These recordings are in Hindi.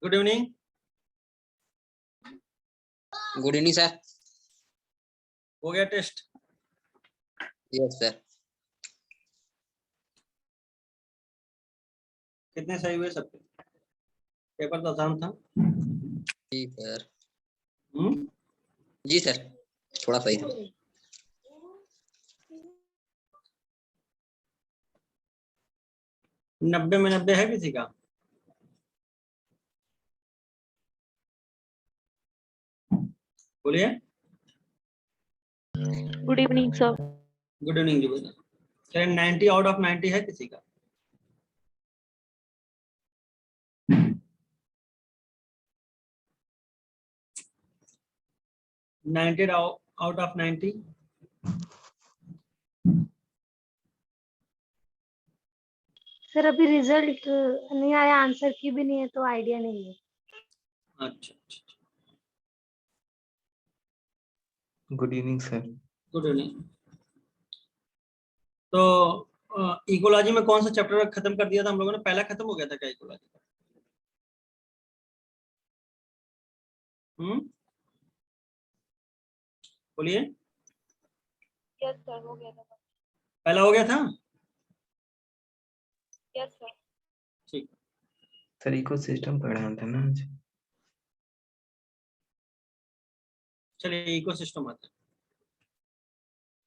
Good evening. Good evening sir. हो गया टेस्ट? Yes sir. कितने सही हुए सबके? पेपर तो आसान था। जी सर। हम्म, जी सर, थोड़ा सही था। 90 में 90 है किसी का? बोलिए। Good evening sir. Good evening जी बोलिए। चलिए 90 आउट ऑफ 90 है किसी का? Ninety out of 90। सर अभी रिजल्ट नहीं आया, आंसर की भी नहीं है तो आइडिया नहीं है। अच्छा अच्छा। Good evening sir. Good evening. तो इकोलॉजी में कौन सा चैप्टर खत्म कर दिया था हम लोगों ने? पहला खत्म हो गया था क्या इकोलॉजी का? बोलिए। यस सर, हो गया था। पहला हो गया था। Yes sir. ठीक। सर इको सिस्टम पढ़ा था ना आज। चलिए इकोसिस्टम आता है।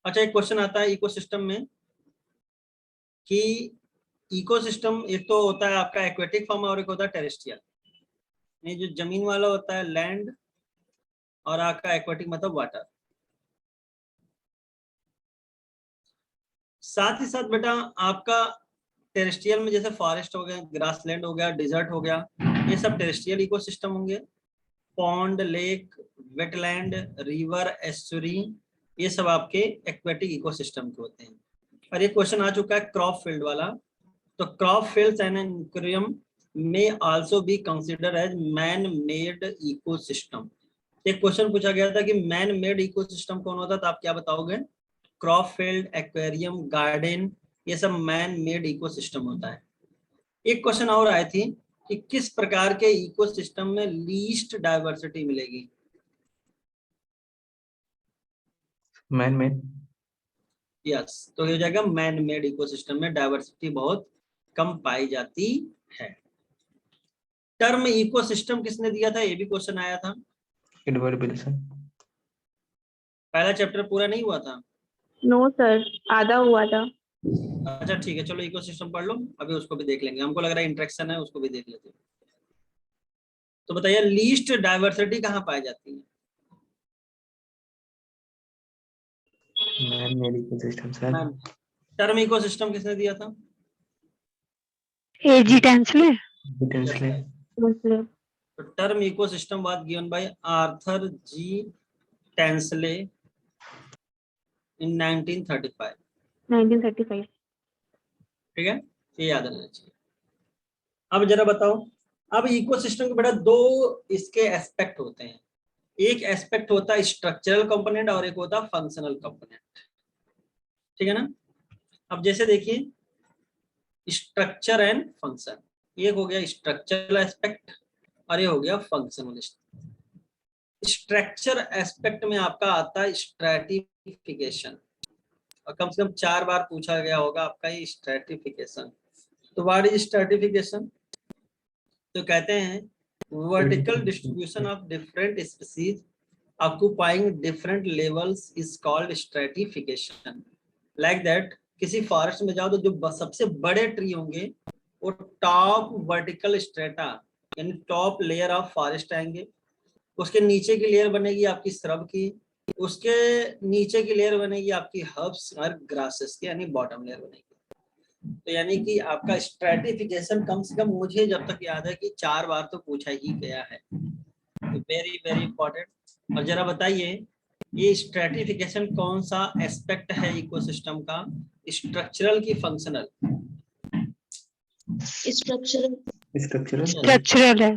अच्छा, एक क्वेश्चन आता है इकोसिस्टम में कि इकोसिस्टम एक तो होता है आपका एक्वेटिक फॉर्म और एक होता है टेरेस्ट्रियल। ये जो जमीन वाला होता है लैंड, और आपका एक्वेटिक मतलब वाटर। साथ ही साथ बेटा आपका टेरेस्ट्रियल में जैसे फॉरेस्ट हो गया, ग्रासलैंड हो गया, डिजर्ट हो गया, ये सब टेरेस्ट्रियल इकोसिस्टम होंगे। Pond, lake, wetland, river, estuary, ये सब आपके एक्वेटिक इकोसिस्टम के होते हैं। और ये क्वेश्चन आ चुका है क्रॉप फील्ड वाला। तो crop fields and aquarium may also be considered as man made ecosystem। एक क्वेश्चन पूछा गया था कि मैन मेड इकोसिस्टम कौन होता है, तो आप क्या बताओगे? क्रॉप फील्ड, एक्वेरियम, गार्डन, ये सब मैन मेड इकोसिस्टम होता है। एक क्वेश्चन और आई थी कि किस प्रकार के इकोसिस्टम में लीस्ट डाइवर्सिटी मिलेगी? Man made. यस, तो ये हो जाएगा मैन मेड इकोसिस्टम में डाइवर्सिटी बहुत कम पाई जाती है। टर्म इकोसिस्टम किसने दिया था? ये भी क्वेश्चन आया था। Edward Wilson. पहला चैप्टर पूरा नहीं हुआ था? नो सर, आधा हुआ था। अच्छा ठीक है, चलो इकोसिस्टम पढ़ लो, अभी उसको भी देख लेंगे। हमको लग रहा है इंटरेक्शन है, उसको भी देख लेते हैं। तो बताइए लीस्ट डाइवर्सिटी कहाँ पाई जाती है? Man made ecosystem sir. Ma'am, term ecosystem किसने दिया था? A G Tansley. डिटेंसले। तो term ecosystem was given by Arthur G Tansley in 1935। 1935। ठीक है, ये याद रहना चाहिए। अब जरा बताओ, अब इकोसिस्टम के बेटा दो इसके एस्पेक्ट होते हैं। एक एस्पेक्ट होता है स्ट्रक्चरल कंपोनेंट और एक होता है फंक्शनल कंपोनेंट। ठीक है ना? अब जैसे देखिए स्ट्रक्चर एंड फंक्शन, एक हो गया स्ट्रक्चरल एस्पेक्ट और ये हो गया फंक्शनल। स्ट्रक्चर एस्पेक्ट में आपका आता है स्ट्रैटिफिकेशन, और कम से कम 4 बार पूछा गया होगा आपका ये स्ट्रैटिफिकेशन। तो व्हाट इज स्ट्रैटिफिकेशन? तो कहते हैं vertical distribution of different species occupying different levels is called stratification. Like that, किसी फॉरेस्ट में जाओ तो जो सबसे बड़े ट्री होंगे वो टॉप वर्टिकल स्ट्रेटा यानी टॉप लेयर ऑफ फॉरेस्ट आएंगे। उसके नीचे की लेयर बनेगी आपकी श्रब की, उसके नीचे की लेयर बनेगी आपकी हर्ब्स और ग्रासेस की, यानी बॉटम लेयर बनेगी। तो यानी कि आपका स्ट्रैटिफिकेशन कम से कम मुझे जब तक याद है कि 4 बार तो पूछा ही गया है। तो वेरी वेरी इंपॉर्टेंट। और जरा बताइए ये स्ट्रैटिफिकेशन कौन सा एस्पेक्ट है इकोसिस्टम का, स्ट्रक्चरल की फंक्शनल? स्ट्रक्चरल। स्ट्रक्चरल है।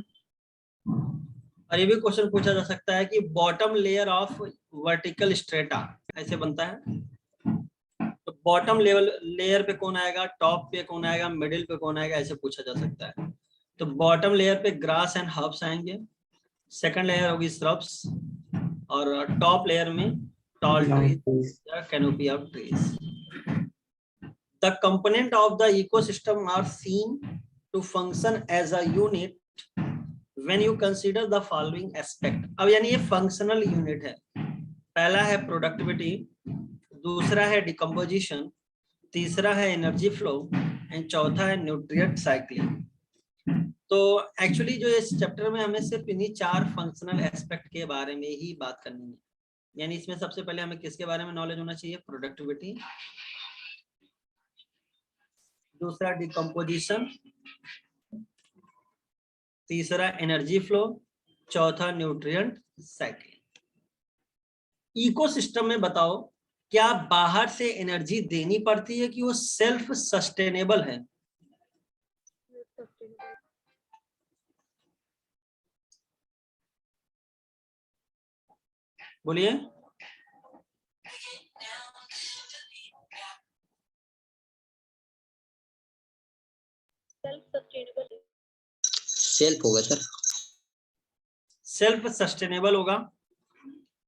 और ये भी क्वेश्चन पूछा जा सकता है कि bottom layer of vertical strata ऐसे बनता है, तो बॉटम लेवल लेयर पे कौन आएगा, टॉप पे कौन आएगा, मिडिल पे कौन आएगा, ऐसे पूछा जा सकता है। तो बॉटम लेयर पे ग्रास एंड हर्ब्स आएंगे, सेकंड लेयर होगी श्रब्स, और टॉप लेयर में टॉल ट्रीज या canopy of trees. The component of the ecosystem are seen to function as a unit when you consider the following aspect. अब यानी ये functional unit है. पहला है productivity, दूसरा है decomposition, तीसरा है energy flow एंड चौथा है nutrient cycling. तो एक्चुअली जो इस चैप्टर में हमें सिर्फ इन्हीं 4 फंक्शनल एस्पेक्ट के बारे में ही बात करनी है. यानी इसमें सबसे पहले हमें किसके बारे में नॉलेज होना चाहिए? प्रोडक्टिविटी, दूसरा डिकम्पोजिशन, तीसरा एनर्जी फ्लो, चौथा न्यूट्रिएंट साइकिल. इकोसिस्टम में बताओ क्या बाहर से एनर्जी देनी पड़ती है कि वो सेल्फ सस्टेनेबल है? बोलिए. सेल्फ होगा सर. सेल्फ सस्टेनेबल होगा,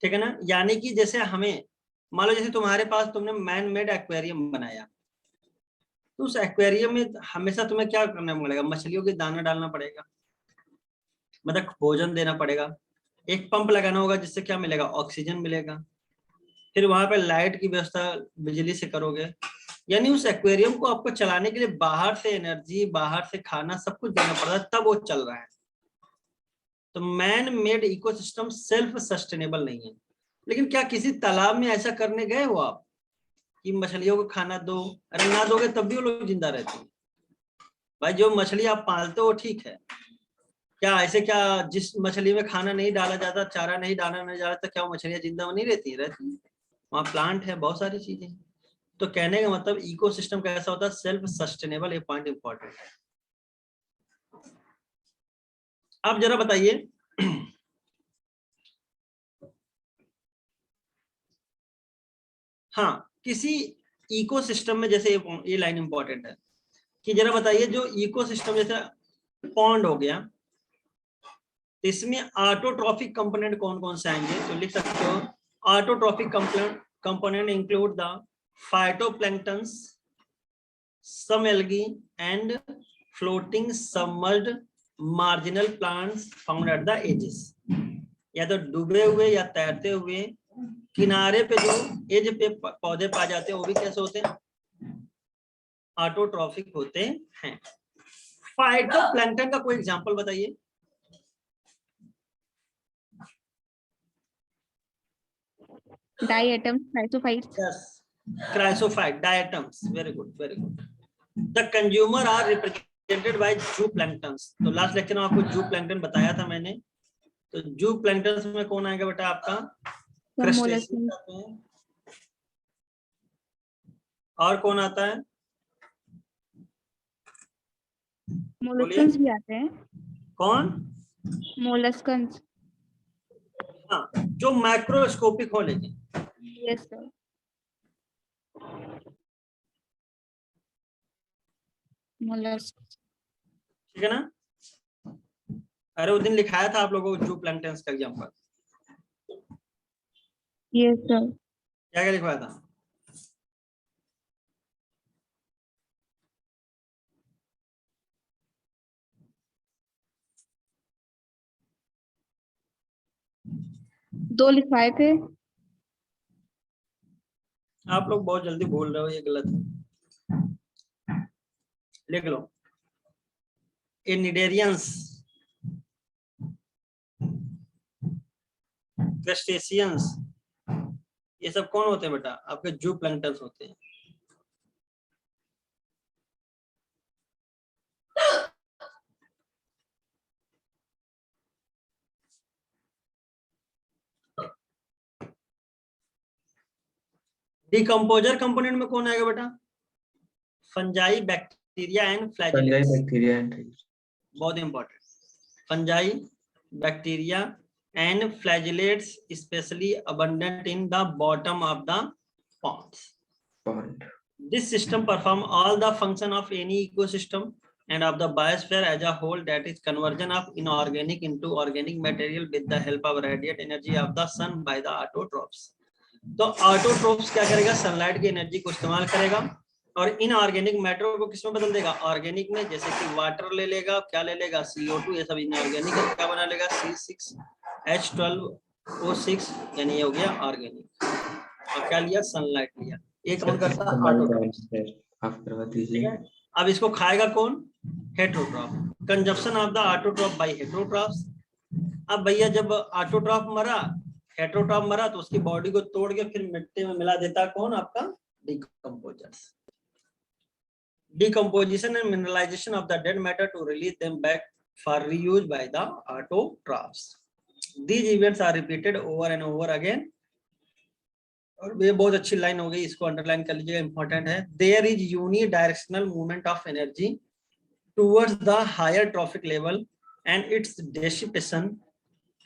ठीक है ना. यानी कि जैसे हमें मान लो जैसे तुम्हारे पास तुमने मैन मेड एक्वेरियम बनाया, तो उस एक्वेरियम में हमेशा तुम्हें क्या करना पड़ेगा? मछलियों के दाना डालना पड़ेगा, मतलब भोजन देना पड़ेगा. एक पंप लगाना होगा जिससे क्या मिलेगा? ऑक्सीजन मिलेगा. फिर वहां पे लाइट की व्यवस्था बिजली से करोगे. यानी उस एक्वेरियम को आपको चलाने के लिए बाहर से एनर्जी, बाहर से खाना, सब कुछ देना पड़ता है, तब वो चल रहा है. तो man made ecosystem self sustainable नहीं है. लेकिन क्या किसी तालाब में ऐसा करने गए हो आप कि मछलियों को खाना दो? अरे ना दोगे तब भी वो लोग जिंदा रहते हैं. भाई जो मछली आप पालते हो ठीक है, क्या ऐसे क्या जिस मछली में खाना नहीं डाला जाता, चारा नहीं डाला नहीं जाता, क्या वो मछलियां जिंदा नहीं रहती? रहती है. वहाँ प्लांट है, बहुत सारी चीजें. तो कहने का मतलब इकोसिस्टम कैसा होता है? Self sustainable. ये पॉइंट इंपॉर्टेंट है. अब जरा बताइए हाँ, किसी इकोसिस्टम में, जैसे ये लाइन इंपॉर्टेंट है कि जरा बताइए जो इकोसिस्टम जैसे पॉन्ड हो गया, इसमें ऑटोट्रॉफिक कंपोनेंट कौन कौन से आएंगे? तो लिख सकते हो autotrophic component include the phytoplanktons, some algae and floating submerged marginal plants found at the edges. या तो डूबे हुए या तैरते हुए किनारे पे जो एज पे पौधे पाए जाते हैं वो भी कैसे होते हैं? ऑटोट्रॉफिक होते हैं. फाइटोप्लैंक्टन का कोई एग्जांपल बताइए. Diatoms, chrysophytes. Yes, chrysophyte, diatoms. Very good, very good. The consumer are represented by zooplanktons. तो लास्ट लेक्चर में आपको जूप्लैंक्टन बताया था मैंने. तो जूप्लैंक्टन में कौन आएगा बेटा? आपका क्रस्टेशियन आते हैं. और कौन आता है? Molluscans भी आते हैं. कौन? Molluscans. हाँ, जो माइक्रोस्कोपिक हो. लेकिन Yes sir. Mollusks. ठीक है ना. अरे उस दिन लिखाया था आप लोगों को जूप्लैंक्टन का एग्जांपल. Yes sir. क्या क्या लिखवाया था? दो लिखवाए थे. आप लोग बहुत जल्दी बोल रहे हो, ये गलत है. लिख लो. एनिडेरियंस, क्रस्टेशियंस, ये सब कौन होते हैं बेटा? आपके जूप्लैंक्टन होते हैं. डिकम्पोजर कंपोनेंट में कौन आएगा बेटा? Fungi, bacteria and flagellates. Bacteria and बहुत important. Fungi, bacteria and flagellates especially abundant in the bottom of the ponds. pond. This system perform all the function of any ecosystem and of the biosphere as a whole, that is conversion of inorganic into organic material with the help of radiant energy of the sun by the autotrophs. तो ऑटोट्रोप्स क्या करेगा, सनलाइट की एनर्जी को इस्तेमाल करेगा और इनऑर्गेनिक मैटर को किसमें बदल देगा, ऑर्गेनिक में, जैसे कि वाटर ले लेगा, क्या ले लेगा, CO2, ये सब इनऑर्गेनिक है, क्या बना लेगा, C6H12O6, यानी ये हो गया ऑर्गेनिक। और क्या लिया, सनलाइट लिया। ये कौन करता है, ऑटोट्रोप्स। आप करवा दीजिए। अब इसको खाएगा कौन, heterotroph. Consumption of the autotroph by heterotrophs. अब भैया जब ऑटोट्रॉफ मरा, हेटेरोट्रॉफ मरा, तो उसकी बॉडी को तोड़ के फिर मिट्टी में मिला देता कौन, आपका decomposers. Decomposition and mineralization of the dead matter to release them back for reuse by the autotrophs. These events are repeated over and over again. और ये बहुत अच्छी लाइन हो गई, इसको अंडरलाइन कर लीजिएगा, इंपॉर्टेंट है। There is unidirectional movement of energy towards the higher trophic level and its dissipation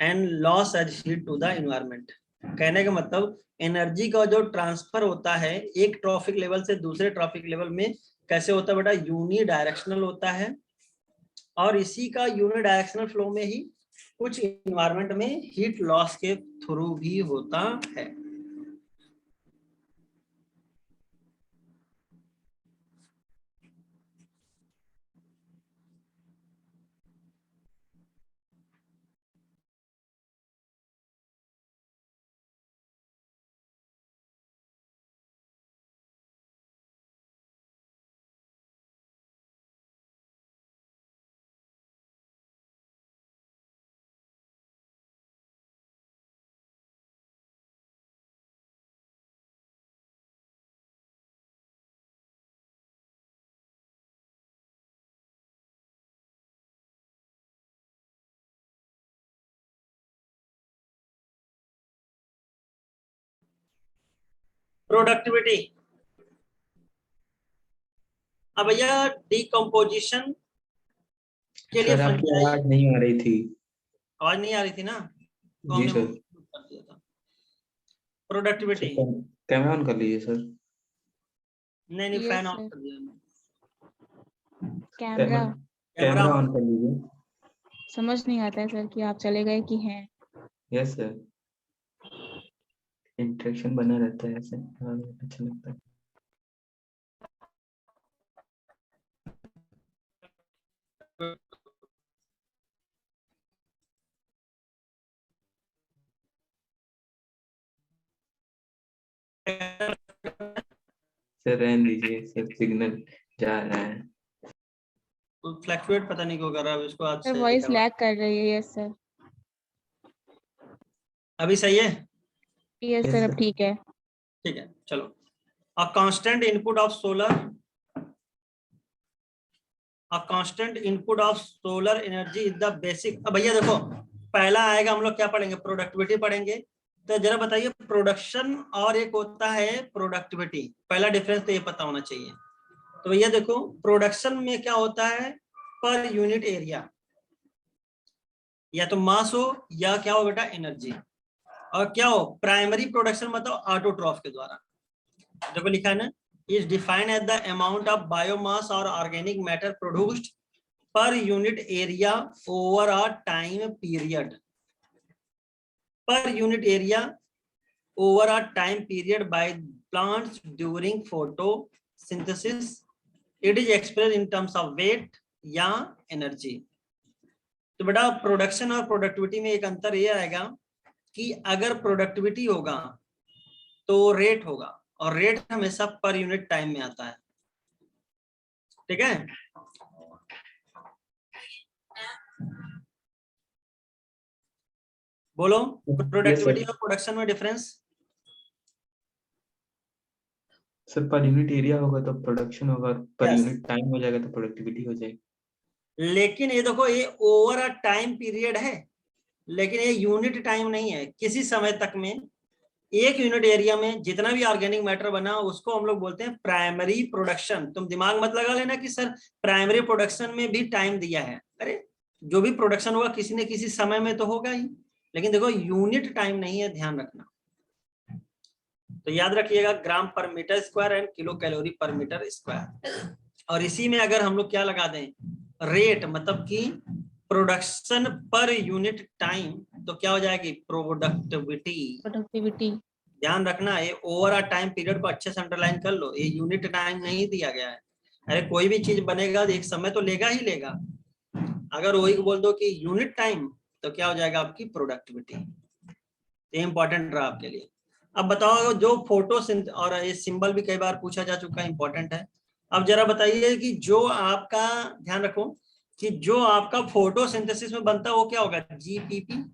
and loss as heat to the environment. कहने का मतलब एनर्जी का जो ट्रांसफर होता है एक ट्रॉफिक लेवल से दूसरे ट्रॉफिक लेवल में कैसे होता है बेटा, यूनि डायरेक्शनल होता है। और इसी का यूनि डायरेक्शनल फ्लो में ही कुछ इन्वायरमेंट में हीट लॉस के थ्रू भी होता है। प्रोडक्टिविटी। अब भैया डिकम्पोजिशन के लिए सर आपकी आवाज नहीं आ रही थी। आवाज नहीं आ रही थी ना, तो जी हमने सर। कर दिया था। प्रोडक्टिविटी, कैमरा ऑन कर लीजिए सर। नहीं Yes, फैन ऑन sir. कर दिया मैंने। कैमरा कैमरा ऑन कर लीजिए। समझ नहीं आता है सर कि आप चले गए कि हैं। यस सर, इंटरेक्शन बना रहता है ऐसे, हाँ, अच्छा लगता है। सर रहने दीजिए सर, सिग्नल जा रहा है। तो फ्लक्चुएट पता नहीं क्यों कर रहा है, इसको आज सर से वॉइस recover- लैग कर रही है। Yes sir. अभी सही है, यस Yes, सर, sir. अब ठीक है। ठीक है चलो। A constant input of solar, a constant input of solar energy is the basic. अब भैया देखो पहला आएगा, हम लोग क्या पढ़ेंगे, प्रोडक्टिविटी पढ़ेंगे। तो जरा बताइए प्रोडक्शन और एक होता है प्रोडक्टिविटी, पहला डिफरेंस तो ये पता होना चाहिए। तो भैया देखो प्रोडक्शन में क्या होता है, पर यूनिट एरिया, या तो मास हो या क्या हो बेटा, एनर्जी। और क्या हो, प्राइमरी प्रोडक्शन मतलब ऑटोट्रॉफ के द्वारा। देखो लिखा है ना, is defined as the amount of biomass और organic matter produced per unit area over a time period. Per unit area over a time period by plants during photosynthesis. It is expressed in terms of weight या एनर्जी। तो बेटा प्रोडक्शन और प्रोडक्टिविटी में एक अंतर ये आएगा कि अगर प्रोडक्टिविटी होगा तो रेट होगा, और रेट हमेशा पर यूनिट टाइम में आता है। ठीक है, बोलो प्रोडक्टिविटी और प्रोडक्शन में डिफरेंस। सर पर यूनिट एरिया होगा तो प्रोडक्शन होगा, पर Yes. यूनिट टाइम हो जाएगा तो प्रोडक्टिविटी हो जाएगी। लेकिन ये देखो ये ओवर अ टाइम पीरियड है, लेकिन ये यूनिट टाइम नहीं है। किसी समय तक में एक यूनिट एरिया में जितना भी ऑर्गेनिक मैटर बना उसको हम लोग बोलते हैं प्राइमरी प्रोडक्शन। तुम दिमाग मत लगा लेना कि सर प्राइमरी प्रोडक्शन में भी टाइम दिया है, अरे जो भी प्रोडक्शन होगा किसी न किसी समय में तो होगा ही, लेकिन देखो यूनिट टाइम नहीं है, ध्यान रखना। तो याद रखिएगा gram per metre square and kilo calorie per metre square. और इसी में अगर हम लोग क्या लगा दें, रेट, मतलब कि प्रोडक्शन पर यूनिट टाइम, तो क्या हो जाएगी, प्रोडक्टिविटी। प्रोडक्टिविटी। ध्यान रखना, ये ओवर अ टाइम पीरियड को अच्छे से अंडरलाइन कर लो, ये यूनिट टाइम नहीं दिया गया है। अरे कोई भी चीज बनेगा एक समय तो लेगा ही लेगा, अगर वही बोल दो कि यूनिट टाइम, तो क्या हो जाएगा आपकी प्रोडक्टिविटी। ये इंपॉर्टेंट रहा आपके लिए। अब बताओ, जो फोटो और ये सिंबल भी कई बार पूछा जा चुका है, इंपॉर्टेंट है। अब जरा बताइए कि जो आपका, ध्यान रखो कि जो आपका फोटोसिंथेसिस में बनता है वो क्या होगा, जीपीपी,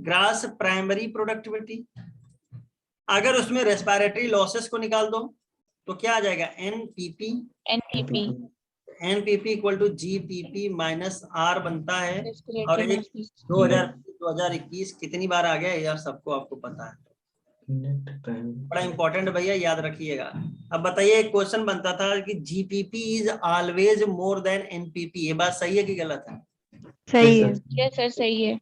ग्रास प्राइमरी प्रोडक्टिविटी। अगर उसमें रेस्पिरेटरी लॉसेस को निकाल दो तो क्या आ जाएगा, NPP. NPP. NPP equal to GPP minus R बनता है। और रेस्पिरेटरी एक 2021 कितनी बार आ गया यार, सबको आपको पता है, बड़ा इंपॉर्टेंट भैया, याद रखिएगा। अब बताइए, एक क्वेश्चन बनता था कि GPP is always more than NPP, ये बात सही है कि गलत है? सही है। यस सर सही है।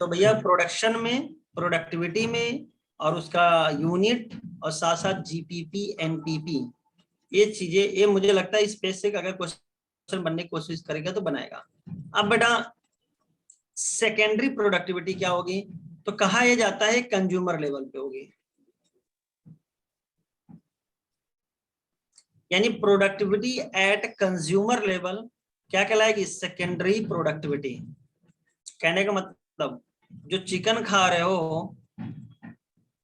तो भैया प्रोडक्शन में, प्रोडक्टिविटी में, और उसका यूनिट, और साथ साथ जीपीपी एनपीपी, ये चीजें, ये मुझे लगता है स्पेसिफिक अगर क्वेश्चन बनने की कोशिश करेगा तो बनाएगा। अब बेटा सेकेंडरी प्रोडक्टिविटी क्या होगी, तो कहा यह जाता है कंज्यूमर लेवल पे होगी, यानी प्रोडक्टिविटी एट कंज्यूमर लेवल क्या कहलाएगी, सेकेंडरी प्रोडक्टिविटी। कहने का मतलब, जो चिकन खा रहे हो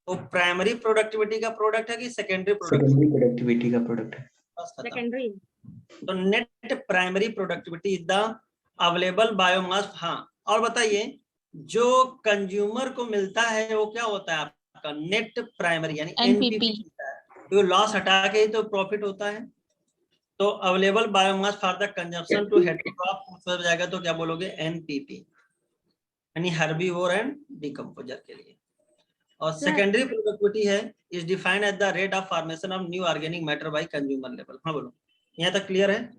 वो प्राइमरी प्रोडक्टिविटी का प्रोडक्ट है कि सेकेंडरी प्रोडक्टिविटी का प्रोडक्ट है? सेकेंडरी। तो net primary productivity is the available biomass. हाँ, और बताइए, जो कंज्यूमर को मिलता है वो क्या होता है आपका, नेट प्राइमरी, यानी एनपीपी। तो लॉस हटा के ही तो प्रॉफिट होता है। तो available biomass for the consumption to heterotroph हो जाएगा, तो क्या बोलोगे, एनपीपी, यानी हर्बीवोर एंड डिकम्पोजर के लिए। और सेकेंडरी प्रोडक्टिविटी है, is defined at the rate of formation of new organic matter by consumer level. हाँ बोलो, यहाँ तक क्लियर है?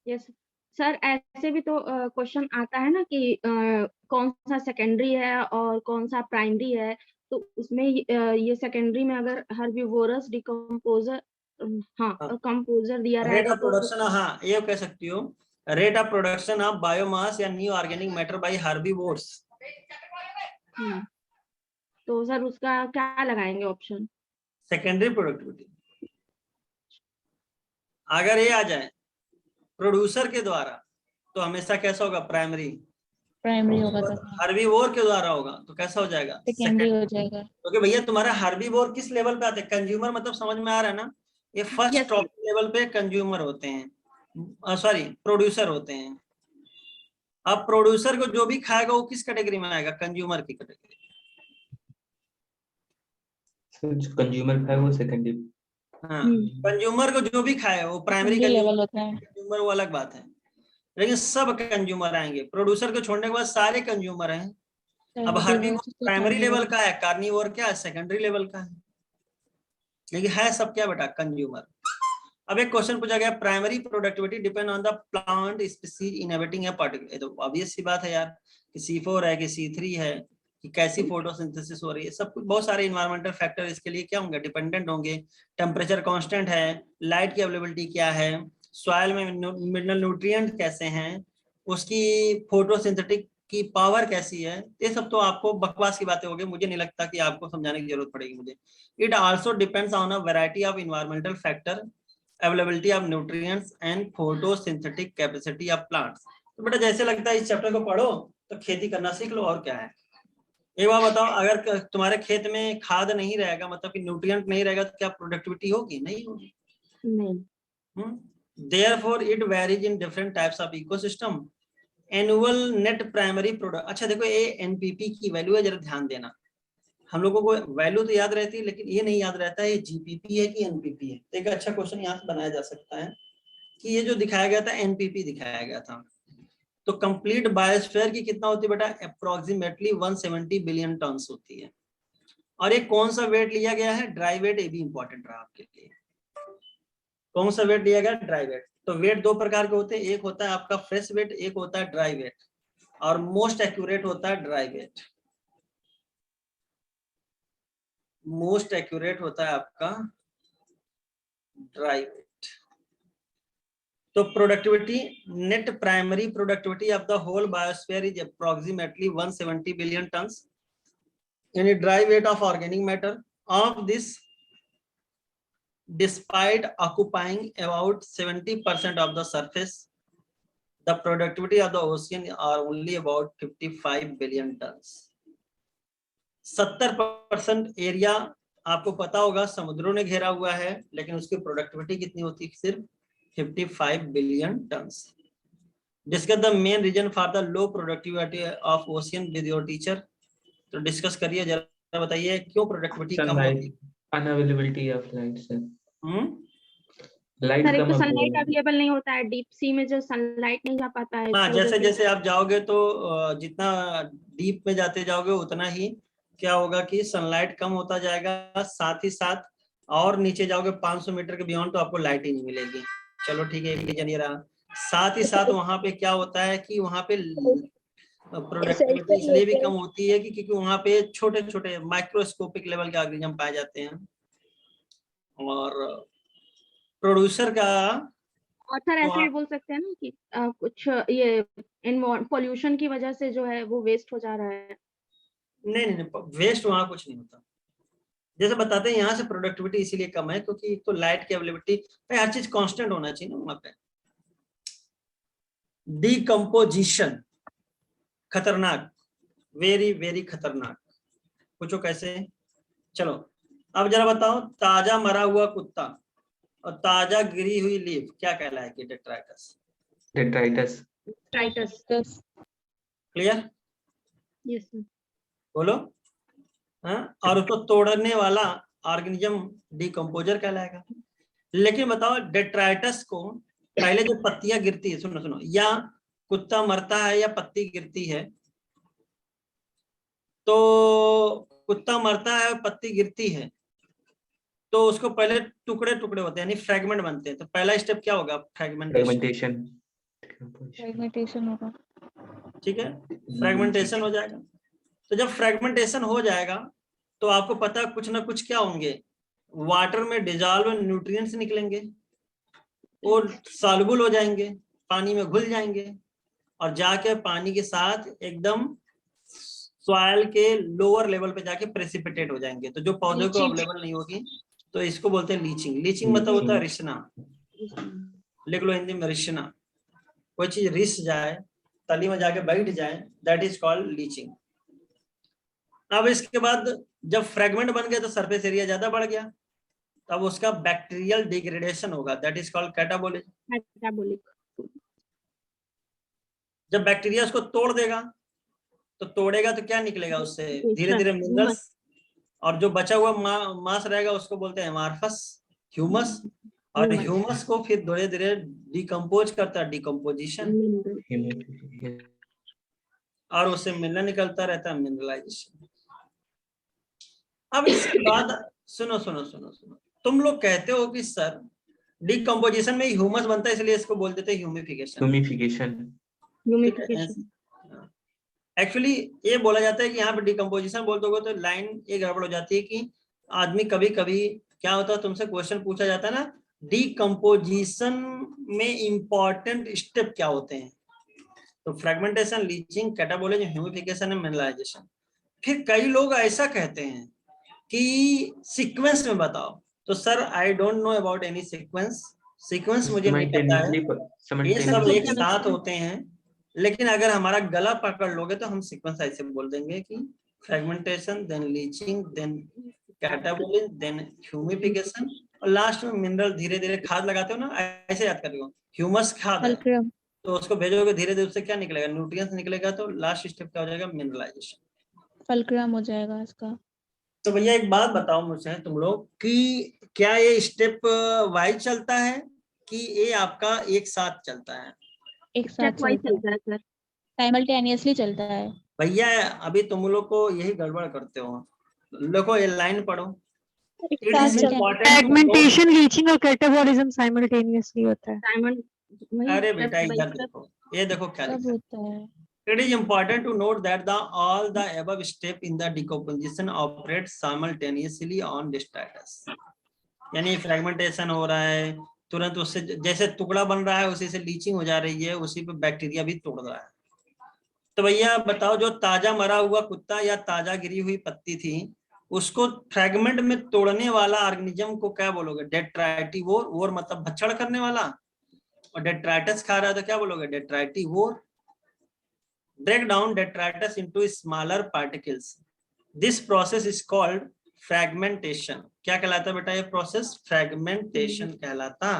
यस सर, ऐसे भी तो क्वेश्चन आता है ना कि कौन सा सेकेंडरी है और कौन सा प्राइमरी है, तो उसमें ये सेकेंडरी में अगर हर्बीवोरस डिकम्पोजर, हाँ कंपोजर दिया रेट रहेगा ऑफ तो प्रोडक्शन, हाँ ये कह सकती हो, rate of production of biomass या new organic matter by herbivores. तो सर उसका क्या लगाएंगे ऑप्शन? Secondary productivity. अगर ये आ जाए प्रोड्यूसर के द्वारा तो हमेशा कैसा होगा, प्राइमरी। प्राइमरी होगा तो हर्बीवोर के द्वारा होगा तो कैसा हो जाएगा, सेकेंडरी हो जाएगा। क्योंकि भैया तुम्हारा हर्बीवोर किस लेवल पे आते हैं, कंज्यूमर, मतलब समझ में आ रहा है ना, ये फर्स्ट Yes, टॉप लेवल पे कंज्यूमर होते हैं, सॉरी प्रोड्यूसर होते हैं। अब प्रोड्यूसर को जो भी खाएगा वो किस कैटेगरी में आएगा, कंज्यूमर की कैटेगरी। जो कंज्यूमर का है वो सेकेंडरी। हाँ, कंज्यूमर को जो भी खाए वो प्राइमरी लेवल होता है। कंज्यूमर, वो अलग बात है, लेकिन सब कंज्यूमर आएंगे, प्रोड्यूसर को छोड़ने के बाद सारे कंज्यूमर हैं। अब हर्बीवोर प्राइमरी लेवल का है, कार्निवोर क्या है, सेकेंडरी लेवल का है, लेकिन है सब क्या बेटा, कंज्यूमर। अब एक क्वेश्चन पूछा गया, primary productivity depend on the plant species inhabiting A particle. तो ऑब्वियस सी बात है यार, कि C4 है कि C3 है, कि कैसी फोटोसिंथेसिस हो रही है, सब कुछ, बहुत सारे इन्वायरमेंटल फैक्टर इसके लिए क्या होंगे, डिपेंडेंट होंगे। टेम्परेचर कांस्टेंट है, लाइट की अवेलेबिलिटी क्या है, सॉइल में मिनरल न्यूट्रिएंट कैसे हैं, उसकी फोटोसिंथेटिक की पावर कैसी है, ये सब तो आपको बकवास की बातें होगी, मुझे नहीं लगता कि आपको समझाने की जरूरत पड़ेगी मुझे। It also depends on a variety of environmental factor, availability of nutrients and photosynthetic capacity of plants. तो बेटा जैसे लगता है इस चैप्टर को पढ़ो तो खेती करना सीख लो, और क्या है। एक बार बताओ, अगर तुम्हारे खेत में खाद नहीं रहेगा, मतलब कि न्यूट्रिएंट नहीं रहेगा, तो क्या प्रोडक्टिविटी होगी, नहीं होगी। Therefore it varies in different types of ecosystem. Annual net primary product, अच्छा देखो ये एनपीपी की वैल्यू है, जरा ध्यान देना। हम लोगों को वैल्यू तो याद रहती है लेकिन ये नहीं याद रहता है ये जीपीपी है कि एनपीपी है। तो एक अच्छा क्वेश्चन यहाँ से बनाया जा सकता है कि ये जो दिखाया गया था एनपीपी दिखाया गया था, तो कंप्लीट बायोस्फीयर की कितना होती है बेटा, अप्रोक्सीमेटली 170 बिलियन टन्स होती है। और ये कौन सा वेट लिया गया है, ड्राई वेट, ये भी इंपॉर्टेंट रहा आपके लिए। कौन सा वेट लिया गया, ड्राई वेट। तो वेट दो प्रकार के होते हैं, एक होता है आपका फ्रेश वेट, एक होता है ड्राई वेट, और मोस्ट एक्यूरेट होता है ड्राई वेट। मोस्ट एक्यूरेट होता है आपका ड्राई वेट। तो productivity, net primary productivity of the whole biosphere is approximately 170 billion tons यानी dry weight of organic matter of this despite occupying about 70% of the surface, the productivity of the ocean are only about 55 billion tons. 70% area आपको पता होगा समुद्रों ने घेरा हुआ है, लेकिन उसकी प्रोडक्टिविटी कितनी होती है? सिर्फ 55 billion tons. Discuss the main reason for the low productivity of ocean with your teacher. तो डिस्कस करिए, जरा बताइए क्यों प्रोडक्टिविटी कम होती है? Unavailability of light sir. Light sir एक कम तो सनलाइट है. अवेलेबल नहीं होता है, डीप सी में जो सनलाइट नहीं जा पाता है. हाँ, इस वजह जैसे से- जैसे आप जाओगे तो जितना डीप में जाते जाओगे उतना ही क्या होगा कि सनलाइट कम होता जाएगा. साथ ही साथ और नीचे जाओगे 500 मीटर के बियॉन्ड तो आपको लाइट ही नहीं मिलेगी. चलो ठीक है, ये जानिए रहा. साथ ही साथ वहां पे क्या होता है कि वहां पे प्रोडक्टिविटी इसलिए भी कम होती है कि क्योंकि वहां पे छोटे छोटे माइक्रोस्कोपिक लेवल के ऑर्गेनिज्म पाए जाते हैं. और प्रोड्यूसर का और सर ऐसे भी बोल सकते हैं ना कि कुछ ये पोल्यूशन की वजह से जो है वो वेस्ट हो जा रहा है. नहीं, वेस्ट वहां कुछ नहीं होता. जैसे बताते हैं यहाँ से प्रोडक्टिविटी इसीलिए कम है क्योंकि तो लाइट की अवेलेबिलिटी, हर चीज कांस्टेंट होना चाहिए ना वहां पे. डिकम्पोजिशन खतरनाक, वेरी वेरी खतरनाक. पूछो कैसे? चलो अब जरा बताओ, ताजा मरा हुआ कुत्ता और ताजा गिरी हुई लीफ क्या कहलाएगी? डेट्राइटस. डेट्राइटस. टाइटस. क्लियर? Yes sir. बोलो. हाँ, और उसको तोड़ने वाला ऑर्गेनिज्म डिकम्पोजर कहलाएगा. लेकिन बताओ डेट्राइटस को पहले जो पत्तियां गिरती है, सुनो सुनो, या कुत्ता मरता है या पत्ती गिरती है, तो कुत्ता मरता है और पत्ती गिरती है तो उसको पहले टुकड़े टुकड़े होते हैं यानी फ्रैगमेंट बनते हैं. तो पहला स्टेप क्या होगा? फ्रैगमेंटेशन. फ्रेगमेंटेशन होगा. ठीक है, फ्रैगमेंटेशन हो जाएगा. तो जब फ्रैगमेंटेशन हो जाएगा तो आपको पता है कुछ ना कुछ क्या होंगे, वाटर में डिजॉल्व न्यूट्रिएंट्स निकलेंगे और सॉल्युबल हो जाएंगे, पानी में घुल जाएंगे और जाके पानी के साथ एकदम सॉइल के लोअर लेवल पे जाके प्रेसिपिटेट हो जाएंगे. तो जो पौधे को अवेलेबल नहीं होगी तो इसको बोलते हैं लीचिंग. लीचिंग मतलब होता है रिसना. लिख लो हिंदी में, रिसना. कोई चीज रिस जाए, तली में जाके बैठ जाए, दैट इज कॉल्ड लीचिंग. अब इसके बाद जब फ्रेगमेंट बन गए तो सरफेस एरिया ज्यादा बढ़ गया, तब उसका बैक्टीरियल डिग्रेडेशन होगा, that is called catabolism. Metabolic. जब बैक्टीरिया उसको तोड़ देगा तो तोड़ेगा तो क्या निकलेगा उससे? धीरे धीरे मिनरल्स, और जो बचा हुआ मास रहेगा उसको बोलते हैं एमार्फस, ह्यूमस. और ह्यूमस को फिर धीरे धीरे डिकम्पोज करता है, डिकम्पोजिशन, और उससे मिनरल निकलता रहता है, मिनरलाइजेशन. अब इसके बाद सुनो सुनो सुनो सुनो, तुम लोग कहते हो कि सर डिकम्पोजिशन में ह्यूमस बनता है इसलिए इसको बोल देते हैं ह्यूमिफिकेशन. ह्यूमिफिकेशन. एक्चुअली ये बोला जाता है कि यहाँ पे डिकम्पोजिशन बोल दोगे तो लाइन ये गड़बड़ हो जाती है कि आदमी कभी कभी क्या होता है, तुमसे क्वेश्चन पूछा जाता है ना, डिकम्पोजिशन में इंपॉर्टेंट स्टेप क्या होते हैं? तो fragmentation, leaching, catabolism, humification and mineralization. फिर कई लोग ऐसा कहते हैं कि सीक्वेंस में बताओ. तो sir I don't know about any sequence मुझे नहीं पता है, ये सब एक साथ होते हैं. लेकिन अगर हमारा गला पकड़ लोगे तो हम सीक्वेंस ऐसे बोल देंगे कि fragmentation, then leaching, then catabolism, then humification, और लास्ट में मिनरल. धीरे धीरे खाद लगाते हो ना, ऐसे याद कर लो. ह्यूमस खाद है फल्क्रम. तो उसको भेजोगे, धीरे धीरे उससे क्या निकलेगा? न्यूट्रिएंट्स निकलेगा. तो लास्ट स्टेप क्या हो जाएगा? मिनरलाइजेशन. फल्क्रम हो जाएगा इसका. तो भैया एक बात बताओ मुझसे तुम लोग कि क्या ये स्टेप वाइज चलता है कि ये आपका एक साथ चलता है? एक साथ स्टेप वाइज चलता है सर. साइमल्टेनियसली चलता है. भैया अभी तुम लोग को यही गड़बड़ करते हो. देखो ये लाइन पढ़ो. एक It साथ is चलता है. important to फ्रैगमेंटेशन, लीचिंग और कैटाबोलिज्म साइमल्टेनियसली होता है. डायमंड. अरे बेटा इधर देखो, ये देखो क्या सब लिखा है. होता है. It is important to note that all the above step in the decomposition operate simultaneously on detritus. यानी फ्रेगमेंटेशन हो रहा है, तुरंत उससे जैसे टुकड़ा बन रहा है उसी से लीचिंग हो जा रही है, उसी पे बैक्टीरिया भी तोड़ रहा है। तो भैया बताओ, जो ताजा मरा हुआ कुत्ता या ताजा गिरी हुई पत्ती थी उसको फ्रैगमेंट में तोड़ने वाला ऑर्गेनिज्म को क्या बोलोगे? डेट्राइटिवोर। वोर मतलब भक्षण करने वाला, और डेट्राइटस खा रहा है तो क्या बोलोगे? Detritivore. Break down detritus into smaller particles, this process is called fragmentation. क्या कहलाता है बेटा ये प्रोसेस? फ्रैगमेंटेशन कहलाता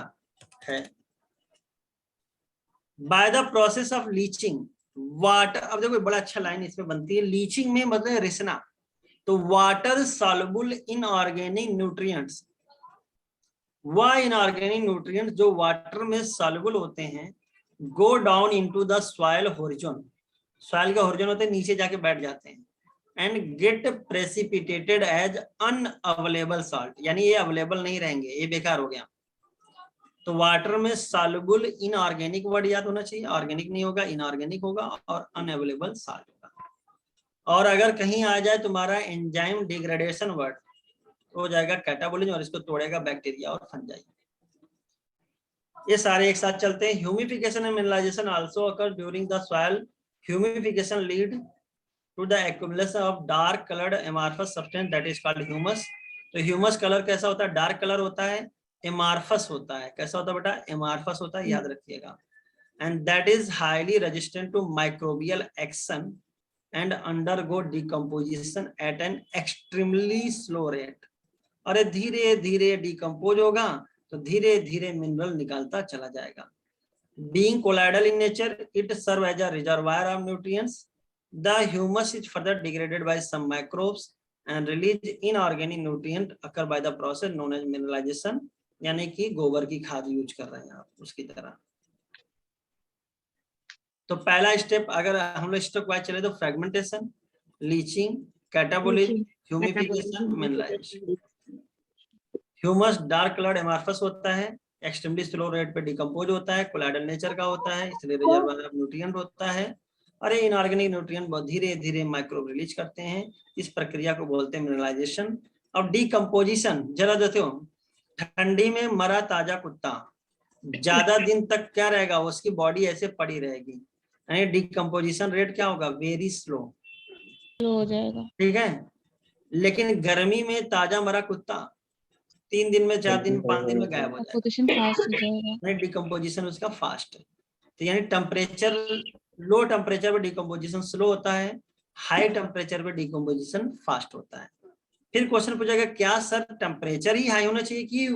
है। By the process of leaching water, अब देखो बड़ा अच्छा लाइन इसमें बनती है, लीचिंग में मतलब रिसना, तो वाटर सॉल्युबल इनऑर्गेनिक न्यूट्रिएंट्स, वह इनऑर्गेनिक न्यूट्रिएंट्स जो वाटर में सॉल्युबल होते हैं, go down into the soil horizon, soil का होरिजोन होते हैं नीचे जाके बैठ जाते हैं, and get precipitated as unavailable salt, यानी ये अवेलेबल नहीं रहेंगे, ये बेकार हो गया। तो वाटर में सॉल्युबल इनऑर्गेनिक वर्ड याद होना चाहिए, ऑर्गेनिक नहीं होगा, इनऑर्गेनिक होगा, और अनअवेलेबल सॉल्ट होगा। और अगर कहीं आ जाए तुम्हारा एंजाइम डिग्रेडेशन वर्ड, हो जाएगा कैटाबोलिज्म, और इसको तोड़ेगा बैक्टीरिया और फंजाई। ये सारे एक साथ चलते हैं। Humification and mineralization also occur during the soil. Humification lead to the accumulation of dark coloured amorphous substance that is called humus. तो ह्यूमस कलर कैसा होता है? डार्क कलर होता है, एमार्फस होता है। कैसा होता है बेटा? एमार्फस होता है, याद रखिएगा। And that is highly resistant to microbial action and undergo decomposition at an extremely slow rate. अरे धीरे धीरे डिकम्पोज होगा तो धीरे धीरे मिनरल निकालता चला जाएगा। Being colloidal in nature, it serve as a reservoir of nutrients. The humus is further degraded by some microbes and release inorganic nutrient occur by the process known as mineralization, यानी कि गोबर की खाद यूज कर रहे हैं आप उसकी तरह। तो पहला स्टेप अगर हम लोग स्टेप वाइज चले तो fragmentation, leaching, catabolism, humification, mineralization. Humus dark coloured amorphous होता है, एक्सट्रीमली स्लो रेट पे डिकम्पोज होता है, कोलाइडल नेचर का होता है, इसलिए रिजर्वायर ऑफ न्यूट्रिएंट होता है, और ये इनऑर्गेनिक न्यूट्रिएंट बहुत धीरे धीरे माइक्रोब रिलीज करते हैं। इस प्रक्रिया को बोलते हैं मिनरलाइजेशन। अब डिकम्पोजिशन जरा देखो, ठंडी में मरा ताजा कुत्ता ज्यादा दिन तक क्या रहेगा? उसकी बॉडी ऐसे पड़ी रहेगी, यानी डिकम्पोजिशन रेट क्या होगा? वेरी स्लो हो जाएगा। ठीक है। लेकिन गर्मी में ताजा मरा कुत्ता 3 दिन में, 4 दिन, 5 दिन में गायब हो जाएगा, पोजीशन फास्ट हो जाएगा। डिकम्पोजिशन उसका फास्ट है। तो यानी टेम्परेचर, लो टेम्परेचर पे डिकम्पोजिशन स्लो होता है, हाई टेम्परेचर पे डिकम्पोजिशन फास्ट होता है। फिर क्वेश्चन पूछेगा क्या सर टेम्परेचर ही हाई होना चाहिए कि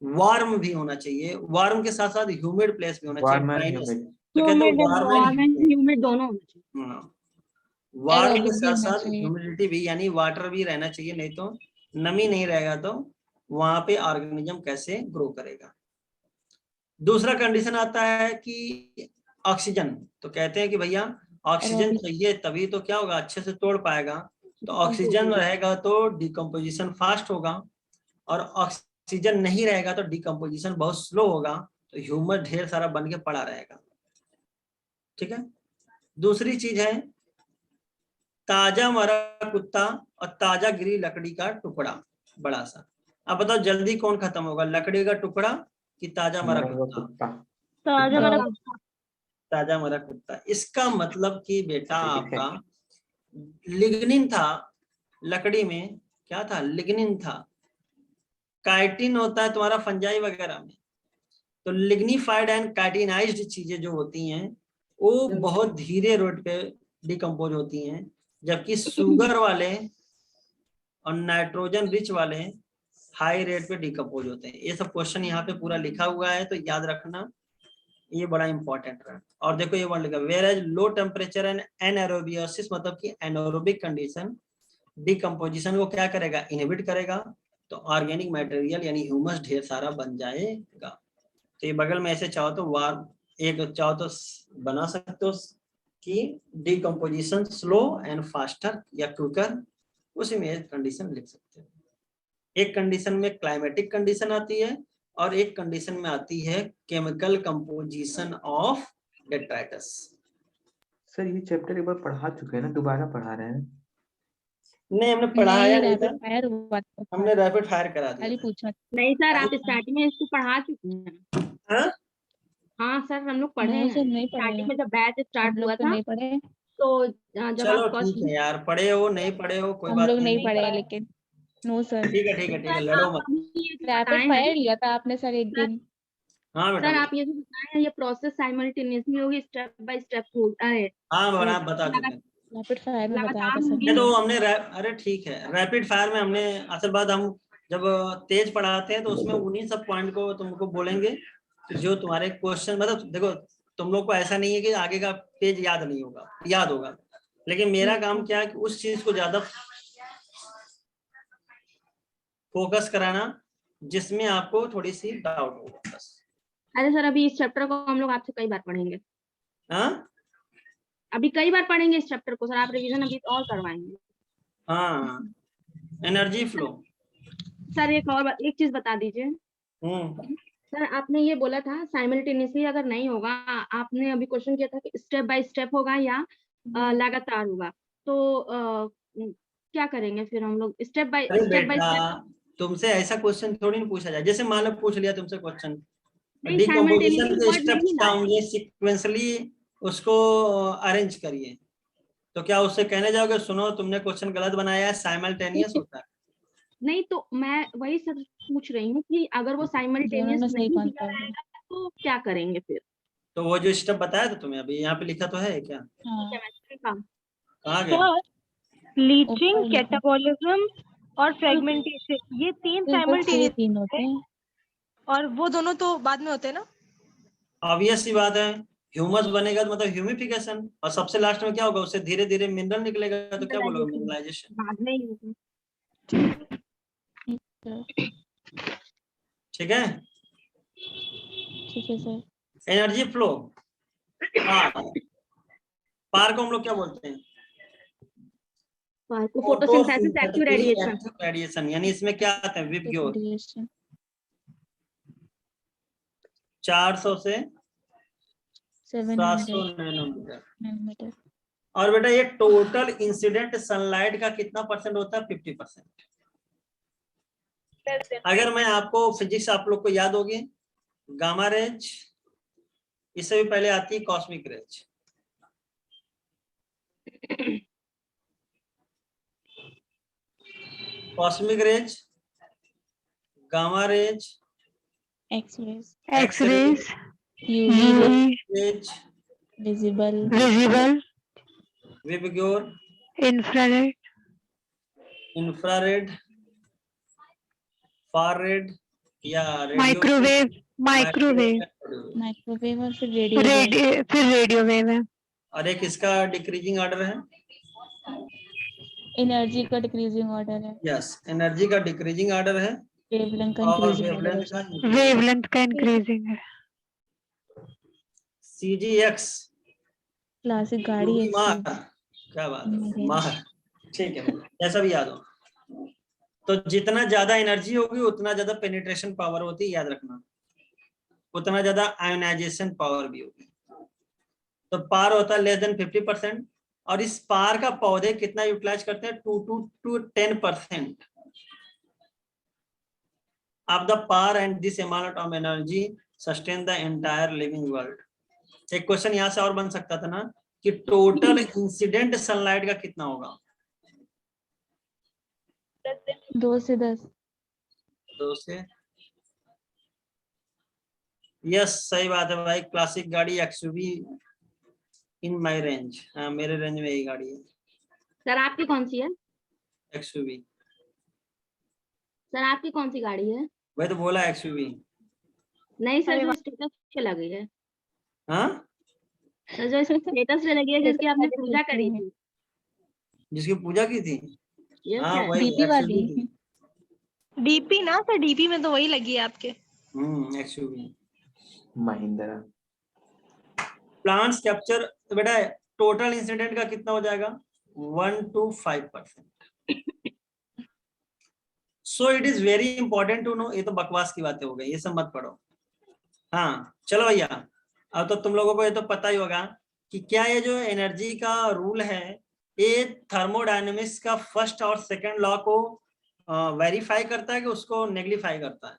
वार्म भी होना चाहिए? वार्म के साथ साथ ह्यूमिड प्लेस भी होना चाहिए। तो कहते हैं वार्म एंड ह्यूमिड दोनों होना चाहिए। वार्म के Aerobic भी साथ होना साथ चाहिए। ह्यूमिडिटी भी, यानी वाटर भी रहना चाहिए, नहीं तो नमी नहीं रहेगा तो वहां पे ऑर्गेनिज्म कैसे ग्रो करेगा। दूसरा कंडीशन आता है कि ऑक्सीजन। तो कहते हैं कि भैया ऑक्सीजन Aerobic। चाहिए तभी तो क्या होगा? अच्छे से तोड़ पाएगा। तो ऑक्सीजन रहेगा तो डिकम्पोजिशन फास्ट होगा, और ऑक्सीजन नहीं रहेगा तो डिकम्पोजिशन बहुत स्लो होगा, तो ह्यूमस ढेर सारा बन के पड़ा रहेगा। ठीक है। दूसरी चीज है ताजा मरा कुत्ता और ताजा गिरी लकड़ी का टुकड़ा बड़ा सा। अब बताओ जल्दी कौन खत्म होगा, लकड़ी का टुकड़ा कि ताजा मरा कुत्ता? ताजा वाला ताजा मरा कुत्ता। इसका मतलब कि बेटा आपका लिग्निन था लकड़ी में, क्या था? लिग्निन था। काइटिन होता है तुम्हारा फंजाई वगैरह में। तो लिग्निफाइड एंड काइटिनाइज्ड चीजें जो होती हैं वो बहुत धीरे रेट पे डिकम्पोज होती हैं, जबकि शुगर वाले और नाइट्रोजन रिच वाले हाई रेट पे डिकम्पोज होते हैं। ये सब क्वेश्चन यहाँ पे पूरा लिखा हुआ है, तो याद रखना, ये बड़ा इंपॉर्टेंट है। और देखो ये वर्ड लिखा, whereas low temperature and anaerobiosis, मतलब कि एनारोबिक कंडीशन डिकम्पोजिशन को क्या करेगा? इनहिबिट करेगा, तो ऑर्गेनिक मटेरियल यानी ह्यूमस ढेर सारा बन जाएगा। तो ये बगल में ऐसे चाहो तो वार एक चाहो तो बना सकते हो कि डिकम्पोजिशन स्लो एंड फास्टर या क्विकर, उसी में एक कंडीशन लिख सकते हो। एक कंडीशन में क्लाइमेटिक कंडीशन आती है और एक कंडीशन में आती है chemical composition of detritus. Sir ये चैप्टर एक बार पढ़ा चुके हैं ना, दोबारा पढ़ा रहे हैं? नहीं हमने पढ़ाया नहीं था, रैपिड फायर हुआ था, हमने रैपिड फायर करा खाली दिया था। पूछा। नहीं सर, आप स्टार्टिंग में इसको पढ़ा चुके हैं। हाँ? हाँ सर, हम लोग पढ़े नहीं सर, हैं नहीं पढ़े स्टार्टिंग हैं। में जब बैच हम स्टार्ट हुआ लोग तो था। नहीं पढ़े, तो जब चलो आप फर्स्ट, ठीक है यार, पढ़े हो नहीं पढ़े हो कोई हम बात लोग नहीं नहीं, पढ़े हैं लेकिन। नो सर, ठीक है ठीक है ठीक है, लड़ो मत। ये जो रैपिड बताए फायर हैं लिया था आपने सर एक दिन। हाँ बेटा सर, बोलो। आप ये जो बताए हैं ये प्रोसेस साइमल्टेनियसली होगी, स्टेप बाय स्टेप हो, अरे हाँ बता चुके हैं। रैपिड फायर में बताया था लगातार सर। होगी। नहीं तो हमने अरे ठीक है, रैपिड फायर में हमने असल बात, हम जब तेज पढ़ाते हैं तो उसमें उन्हीं सब पॉइंट को तुमको बोलेंगे जो तुम्हारे क्वेश्चन, मतलब देखो तुम लोग को ऐसा नहीं है कि आगे का पेज याद नहीं होगा, याद होगा, लेकिन मेरा काम क्या है कि उस चीज को ज्यादा फोकस कराना जिसमें आपको थोड़ी सी डाउट होगा बस। अरे सर, अभी इस चैप्टर को हम लोग आपसे कई बार पढ़ेंगे, हाँ अभी कई बार पढ़ेंगे इस चैप्टर को सर, आप रिवीजन अभी और करवाएंगे। हाँ, एनर्जी फ्लो। सर एक चीज बता दीजिए सर, आपने ये बोला था साइमल्टेनियसली अगर नहीं होगा, आपने अभी क्वेश्चन किया था कि स्टेप बाय स्टेप होगा या लगातार होगा, तो क्या करेंगे फिर हम लोग? स्टेप बाय अरे स्टेप बेटा, तुमसे ऐसा क्वेश्चन थोड़ी ना पूछा जाए, जैसे मान लो पूछ लिया तुमसे क्वेश्चन, नहीं, डिकम्पोजिशन साइमल्टेनियसली के वर्ड स्टेप्स नहीं क्या लाया। होंगे, सीक्वेंसली उसको अरेंज करिए, तो क्या उससे कहने जाओगे सुनो तुमने क्वेश्चन गलत बनाया है, साइमल्टेनियस होता है। नहीं तो मैं वही सब पूछ रही हूँ कि अगर वो दोनों साइमल्टेनियस में सही नहीं कौन दिया सा होगा? रहेगा तो क्या करेंगे फिर? तो वो जो स्टेप बताया था तुम्हें अभी यहाँ पे लिखा तो है क्या, हाँ, केमिस्ट्री का कहाँ गया? लीचिंग, ऊपर लिखा। कैटाबॉलिज्म और फ्रेगमेंटेशन, ये तीन ऊपर से ये साइमल्टेनियस तीन होते हैं। और वो दोनों तो बाद में होते हैं ना। ऑब्वियस सी बात है, ह्यूमस बनेगा तो मतलब ह्यूमिफिकेशन, और सबसे लास्ट में क्या होगा, उससे धीरे धीरे मिनरल निकलेगा, तो क्या बोलोगे, मिनरलाइजेशन। बाद में ही होगा। ठीक है, ठीक है सर। Energy flow. पार को हम लोग क्या बोलते हैं, फोटोसिंथेसिस, एक्टिव रेडिएशन। रेडिएशन, यानी इसमें क्या आता है, विबग्योर। रेडिएशन 400 से 700 700 नैनोमीटर। नैनोमीटर। और बेटा ये टोटल इंसिडेंट सनलाइट का कितना परसेंट होता है, 50%। अगर मैं आपको फिजिक्स आप लोग को याद होगी, गामा रेंज, इससे भी पहले आती है cosmic range. Cosmic range, gamma range, X-rays, X-rays, UV range, visible, visible, VIBGYOR, infrared, infrared, far red या रेडियो, माइक्रोवेव, माइक्रोवेव, माइक्रोवेव और फिर रेडियो। फिर रेडियो वेव है। और एक इसका डिक्रीजिंग ऑर्डर है, एनर्जी का डिक्रीजिंग ऑर्डर है। यस, एनर्जी का डिक्रीजिंग ऑर्डर है, वेवलेंथ का और इंक्रीजिंग ऑर्डर वेवलेंथ का है। वेवलेंथ का इंक्रीजिंग है। CGX, क्लासिक गाड़ी यूवी मार, एक्स। क्या बात है, मार, ठीक है, ऐसा भी याद हो। तो जितना ज्यादा एनर्जी होगी उतना ज्यादा पेनिट्रेशन पावर होती है, याद रखना, उतना ज्यादा आयोनाइजेशन पावर भी होगी। तो पार होता है लेस देन 50%, और इस पार का पौधे कितना यूटिलाइज करते हैं, 2 to 10% of the PAR, and this amount of energy sustain the entire living world. एक क्वेश्चन यहाँ से और बन सकता था ना कि टोटल इंसिडेंट सनलाइट का कितना होगा, 2 से 10। 2 से, यस सही बात है भाई, क्लासिक गाड़ी एक्सयूवी इन माय रेंज, हाँ मेरे रेंज में यही गाड़ी है, सर आपकी कौन सी है? एक्सयूवी। सर आपकी कौन सी गाड़ी है? वही तो बोला एक्सयूवी। नहीं सर, जो स्टेटस पे लगी है, हाँ, सर जो स्टेटस पे लगी है जिसकी आपने पूजा करी थी। जिसकी पूजा की थी, यस हाँ सर। वही डीपी वाली। XUV थी। डीपी ना सर, डीपी में तो वही लगी है आपके। एक्सयूवी। महिंद्रा। प्लांट्स कैप्चर, तो बेटा टोटल इंसिडेंट का कितना हो जाएगा, 1 to 5%। So it is very important to know, ये तो बकवास की बातें हो गई, ये सब मत पढ़ो। हाँ चलो भैया, अब तो तुम लोगों को ये तो पता ही होगा कि क्या ये जो एनर्जी का रूल है ये थर्मोडायनेमिक्स का फर्स्ट और सेकंड लॉ को वेरीफाई करता है कि उसको नेग्लिफाई करता है?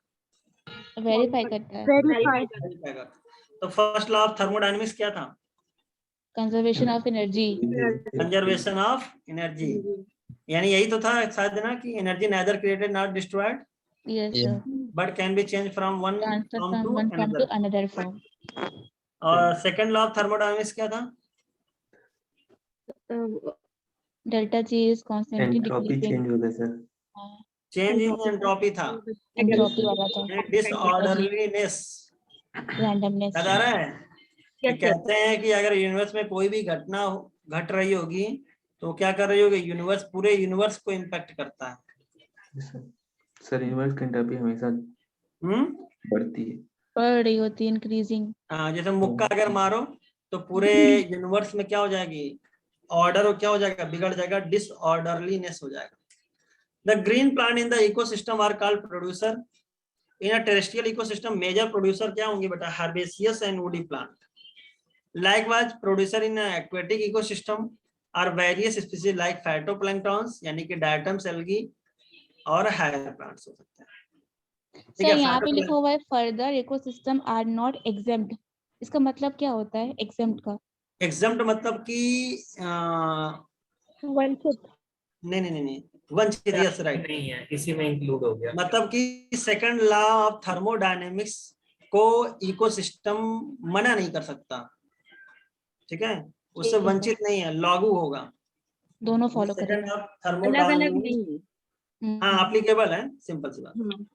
वेरीफाई करता है। वेरीफाई। वेरीफाई करता है। तो फर्स्ट लॉ ऑफ थर्मोडायनेमिक्स क्या था? Conservation of energy. Conservation of energy, यानी यही तो था शायद ना कि energy neither created nor destroyed yes Yeah. Sir. but can be changed from one transfer form from to one form to another. Another form. और सेकंड लॉ ऑफ थर्मोडायनेमिक्स क्या था? Delta G is constantly entropy decreasing. Change होगा सर। चेंज इन एंट्रोपी था, एंट्रोपी वाला था। डिसऑर्डरलीनेस। रैंडमनेस। याद आ रहा है कि कहते हैं कि अगर यूनिवर्स में कोई भी घटना घट रही होगी तो क्या कर रही होगी? यूनिवर्स, पूरे यूनिवर्स को इम्पैक्ट करता है। सर यूनिवर्स की एंट्रोपी हमेशा बढ़ती है। बढ़ रही होती है, इंक्रीजिंग। हाँ, जैसे मुक्का अगर मारो तो पूरे यूनिवर्स में क्या हो जाएगी? ऑर्डर क्या हो जाएगा? बिगड़ जाएगा, डिसऑर्डरलीनेस हो जाएगा। The green plant in the ecosystem are called producer. In a terrestrial ecosystem major producer क्या होंगे बेटा? Herbaceous and woody plant. Likewise producer in aquatic ecosystem are various species like phytoplanktons यानी कि डायटम्स, एल्गी और हायर प्लांट्स हो सकते हैं। सर यहाँ पे लिखा हुआ है further ecosystem are not exempt. इसका मतलब क्या होता है एग्जेम्प्ट का? एग्जम्प्ट मतलब कि वंचित। नहीं, वंचित, यस राइट, नहीं है, इसी में इंक्लूड हो गया। मतलब कि सेकंड लॉ ऑफ थर्मोडायनेमिक्स को इकोसिस्टम मना नहीं कर सकता, ठीक है, उससे ठीक है, वंचित नहीं है, लागू होगा। दोनों फॉलो सेकंड करेगा। ऑफ अलग अलग थर्मोडायनेमिक्स नहीं है। हाँ एप्लीकेबल है, सिंपल सी बात।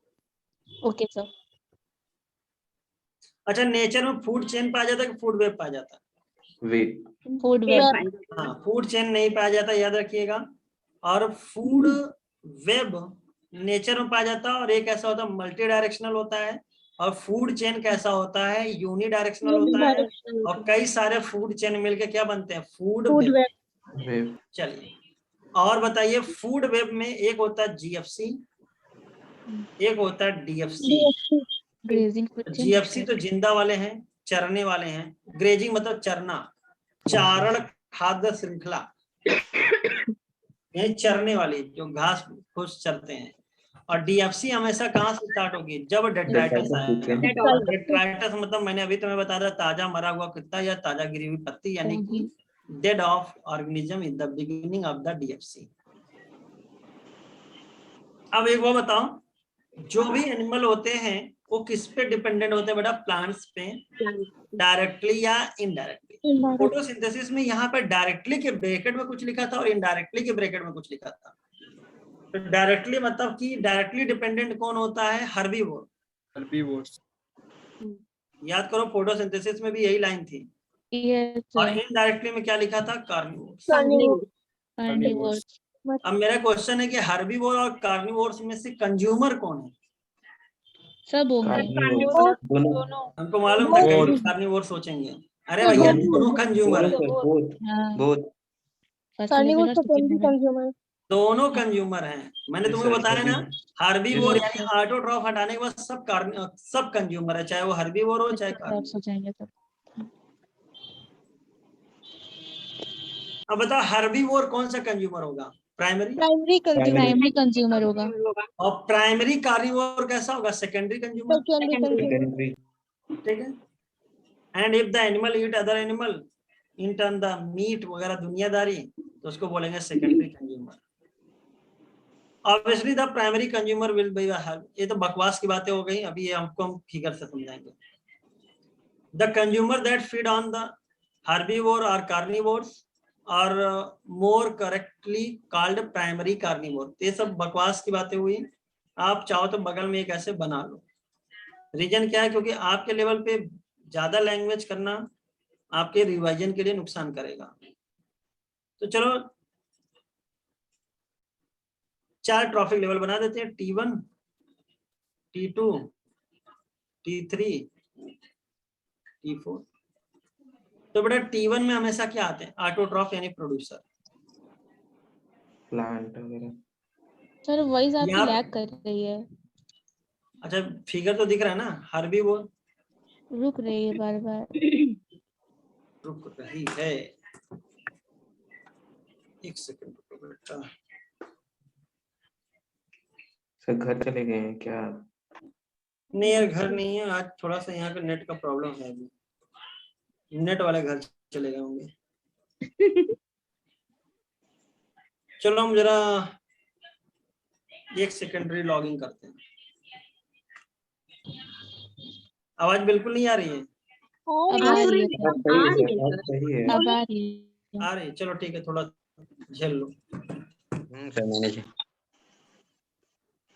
Okay sir. अच्छा, नेचर में फूड चेन पाया जाता है कि फूड वेब पाया जाता है? वेब। Food web. हाँ, फूड चेन नहीं पाया जाता, याद रखिएगा। और फूड वेब नेचर में पाया जाता है और एक ऐसा होता है मल्टी डायरेक्शनल होता है, और फूड चेन कैसा होता है? यूनि डायरेक्शनल होता है, और कई सारे फूड चेन मिलके क्या बनते हैं? Food web. वेब। चलिए और बताइए, फूड वेब में एक होता है जीएफसी, एक होता है DFC. Grazing food chain. GFC तो जिंदा वाले हैं, चरने वाले हैं। ग्रेजिंग मतलब चरना, चारण खाद्य श्रृंखला, यानी चरने वाली जो घास फूस चरते हैं। और डीएफसी हमेशा कहाँ से स्टार्ट होगी? जब डेट्राइटस आएगा। डेट्राइटस मतलब मैंने अभी तुम्हें बताया था, ताजा मरा हुआ कुत्ता या ताजा गिरी हुई पत्ती, यानी कि dead of organism in the beginning of the DFC. अब एक वो बताओ, जो भी एनिमल होते हैं वो किस पे डिपेंडेंट होते हैं बेटा? प्लांट्स पे, डायरेक्टली या इनडायरेक्टली? फोटोसिंथेसिस में यहाँ पे डायरेक्टली के ब्रैकेट में कुछ लिखा था और इनडायरेक्टली के ब्रैकेट में कुछ लिखा था। तो डायरेक्टली मतलब कि डायरेक्टली डिपेंडेंट कौन होता है? हर्बीवोर। हर्बीवोर्स। याद करो, फोटोसिंथेसिस में भी यही लाइन थी। और इनडायरेक्टली में क्या लिखा था? कार्निवोर। कार्निवोर्स। अब मेरा क्वेश्चन है कि हर्बीवोर और कार्निवोर्स में से कंज्यूमर कौन है? सब होंगे। दोनों। हमको मालूम था कि कार्निवोर सोचेंगे। अरे भैया, दोनों कंज्यूमर है, दोनों कंज्यूमर हैं। मैंने तुम्हें बताया ना, हर्बीवोर यानी ऑटोट्रॉफ हटाने के बाद सब कंज्यूमर है, चाहे वो हर्बीवोर हो चाहे कार्निवोर। हो जाएंगे सब। अब बता, हर्बीवोर कौन सा कंज्यूमर होगा? प्राइमरी प्राइमरी कंज्यूमर होगा। और प्राइमरी कार्निवोर कैसा होगा? Secondary consumer, secondary. ठीक है। And if the animal eat other animal in turn the meat वगैरह दुनियादारी, तो उसको बोलेंगे secondary consumer. Obviously the primary consumer will be the, ये तो बकवास की बातें हो गई, अभी ये हमको हम फिगर से समझाएंगे। The consumer that feed on the herbivore और कार्निवोर्स और मोर करेक्टली कॉल्ड प्राइमरी कार्निवोर। ये सब बकवास की बातें हुई, आप चाहो तो बगल में एक ऐसे बना लो। रीजन क्या है? क्योंकि आपके लेवल पे ज्यादा लैंग्वेज करना आपके रिवाइजन के लिए नुकसान करेगा। तो चलो 4 ट्रॉफिक लेवल बना देते हैं, T1, T2, T3, T4। तो बेटा T1 में हमेशा क्या आते हैं? ऑटोट्रॉफ यानी प्रोड्यूसर, प्लांट वगैरह। सर वॉइस आपकी यहाँ- लैग कर रही है। अच्छा, फिगर तो दिख रहा है ना? हर्बीवोर रुक रही है बार बार। रुक रही है। एक सेकंड रुको बेटा। सर घर चले गए हैं क्या? नहीं यार घर नहीं है, आज थोड़ा सा यहाँ पे नेट का प्रॉब्लम है अभी, नेट वाले घर चले गए होंगे। चलो हम जरा एक सेकेंडरी लॉगिंग करते हैं। आवाज बिल्कुल नहीं आ रही है? अब आ आ रही रही है है, सर, आ रही है अब सर। सही है। अब आ रही है। आ रही है, चलो ठीक है, थोड़ा झेल लो। सर मैंने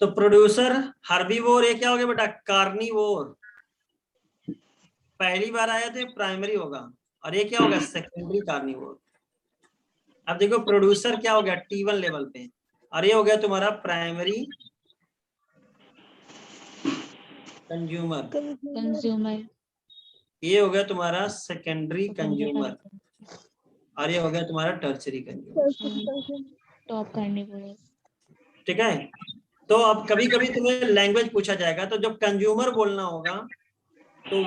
तो प्रोड्यूसर हर्बीवोर, ये क्या हो गया बेटा? कार्निवोर। पहली बार आया तो ये प्राइमरी होगा, और ये क्या होगा? Secondary carnivore. अब देखो प्रोड्यूसर क्या हो गया? T1 लेवल पे, और ये हो गया तुम्हारा प्राइमरी कंज्यूमर, कंज्यूमर ये हो गया तुम्हारा सेकेंडरी कंज्यूमर, और ये हो गया तुम्हारा टर्चरी कंज्यूमर। टॉप करने को। ठीक है, तो अब कभी कभी तुम्हें लैंग्वेज पूछा जाएगा, तो जब कंज्यूमर बोलना होगा तो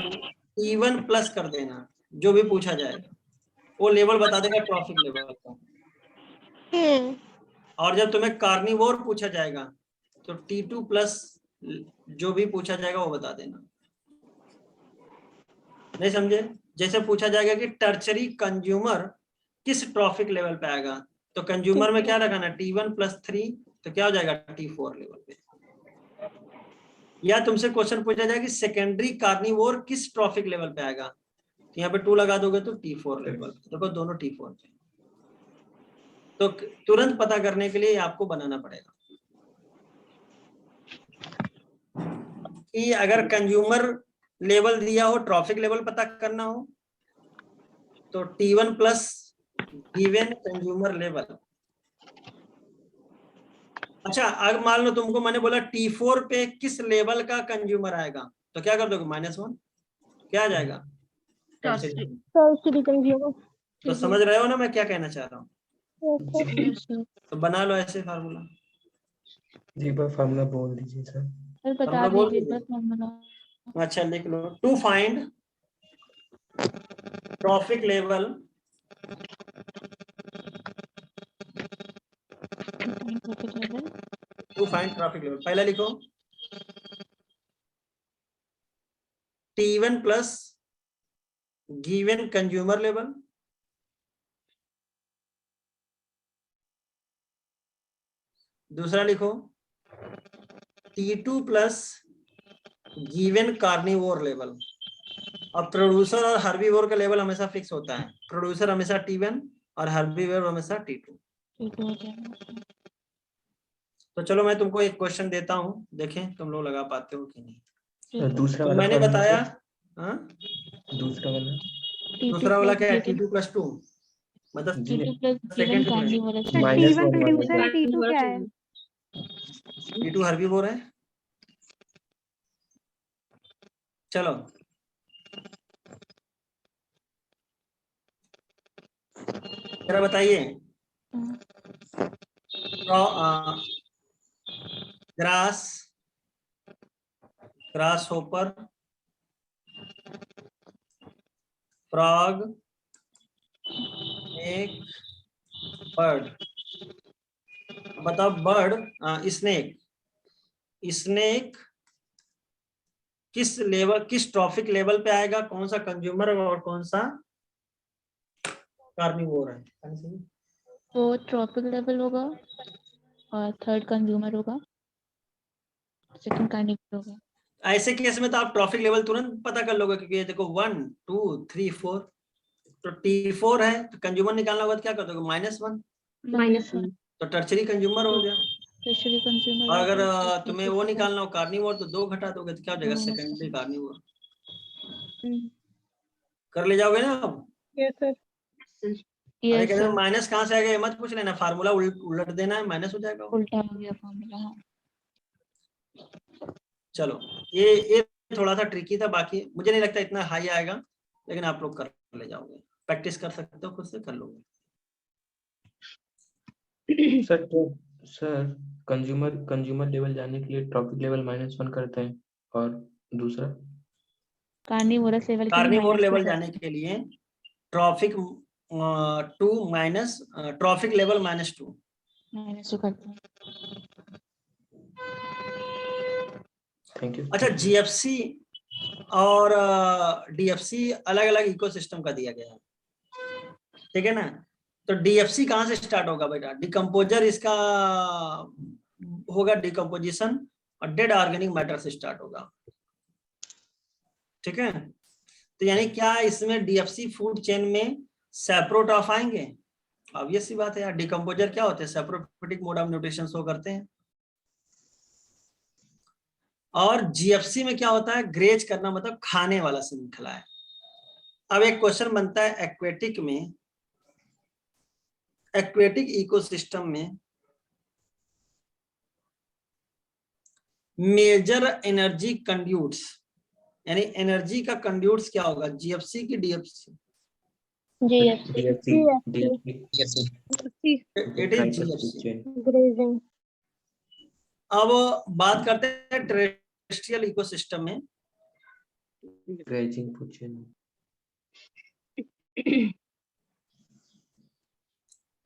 T1 प्लस कर देना, जो भी पूछा जाएगा वो लेवल बता देगा ट्रॉफिक लेवल का। और जब तुम्हें कार्निवोर पूछा जाएगा तो T2 प्लस जो भी पूछा जाएगा वो बता देना। नहीं समझे? जैसे पूछा जाएगा कि टर्चरी कंज्यूमर किस ट्रॉफिक लेवल पे आएगा, तो कंज्यूमर में क्या लगाना? T1 प्लस 3, तो क्या हो जाएगा? T4 लेवल पे। या तुमसे क्वेश्चन पूछा जाएगा कि सेकेंडरी कार्निवोर किस ट्रॉफिक लेवल पे आएगा, तो यहाँ पे 2 लगा दोगे तो T4 लेवल। देखो दोनों T4 पे, तो तुरंत पता करने के लिए आपको बनाना पड़ेगा कि अगर कंज्यूमर लेवल दिया हो, ट्रॉफिक लेवल पता करना हो, तो T1 plus given consumer level. अच्छा, अगर मान लो तुमको मैंने बोला T4 पे किस लेवल का कंज्यूमर आएगा, तो क्या कर दोगे? -1, क्या आ जाएगा? तो समझ रहे हो ना मैं क्या कहना चाह रहा हूँ? तो बना लो ऐसे फार्मूला। जी पर फार्मूला बोल दीजिए सर। सर बता फार्मूला बोल दीजिए दीजिए। Sir formula. अच्छा लिख लो, टू फाइंड ट्रॉफिक लेवल पहला लिखो T1 plus given consumer level, दूसरा लिखो T2 plus given carnivore level. और प्रोड्यूसर और हर्बीवोर का लेवल हमेशा फिक्स होता है, प्रोड्यूसर हमेशा T1 और हर्बीवोर हमेशा T2। तो चलो मैं तुमको एक क्वेश्चन देता हूँ, देखें तुम लोग लगा पाते हो कि नहीं। दूसरा तो वाला मैंने फार्मूला बताया, सर? हाँ दूसरा वाला दूसरा वाला क्या है? T2 प्लस 2, मतलब जी second minus T1 one producer, T2 क्या है? T2 हर्बीवोर है। चलो जरा बताइए, ग्रास, ग्रास होपर, फ्रॉग, एक बर्ड। बताओ बर्ड, स्नेक, स्नेक किस लेवल, किस ट्रॉफिक लेवल पे आएगा? कौन सा कंज्यूमर और कौन सा कार्निवोर है? तो ट्रॉपिक लेवल होगा और थर्ड कंज्यूमर होगा, सेकंड कार्निवोर होगा। ऐसे केस में तो आप ट्रॉफिक लेवल तुरंत पता कर लोगे, क्योंकि ये देखो 1 2 3 4, तो T4 है तो कंज्यूमर निकालना होगा तो क्या कर दोगे? -1, -1 तो टर्चरी कंज्यूमर हो गया। टर्शियरी कंज्यूमर और अगर होगा, तुम्हें वो निकालना हो कार्निवोर, तो 2 घटा दोगे तो क्या हो जाएगा? दो minus सेकेंडरी कार्निवोर। हम्म, कर ले जाओगे ना अब? अरे यस कहते सर, माइनस कहाँ से आ गया ये मत पूछ लेना, फार्मूला उलट देना है, माइनस हो जाएगा वो। उल्टा हो गया फॉर्मूला। हाँ चलो ये थोड़ा सा ट्रिकी था, बाकी मुझे नहीं लगता इतना हाई आएगा, लेकिन आप लोग कर ले जाओगे, प्रैक्टिस कर सकते हो, खुद से कर लोगे। सर तो सर कंज्यूमर लेवल जाने के लिए ट्रॉफिक लेवल -1 करते हैं, और दूसरा कार्निवोरस लेवल के लिए कार्निवोर लेवल -2 जाने के लिए ट्रॉफिक 2 माइनस ट्रॉफिक लेवल -2। -2 करते हैं। Thank you. अच्छा, जीएफसी और डीएफसी अलग अलग इकोसिस्टम का दिया गया है, ठीक है ना। तो डीएफसी कहाँ से स्टार्ट होगा बेटा? डिकम्पोजर इसका होगा, डिकम्पोजिशन, और डेड ऑर्गेनिक मैटर से स्टार्ट होगा, ठीक है। तो यानी क्या इसमें डीएफसी फूड चेन में सेप्रोट्रॉफ आएंगे? ऑब्वियस सी बात है यार, डिकम्पोजर क्या होते हैं? Saprophytic mode of nutrition show करते हैं। और जीएफसी में क्या होता है? ग्रेज करना, मतलब खाने वाला श्रृंखला है। अब एक क्वेश्चन बनता है एक्वेटिक में, एक्वेटिक इकोसिस्टम में मेजर एनर्जी कंड्यूट्स, यानी एनर्जी का कंड्यूट्स क्या होगा? जीएफसी की DFC? DFC it is GFC. chain। Grazing. अब बात करते हैं टेरेस्ट्रियल इकोसिस्टम में। Grazing food chain।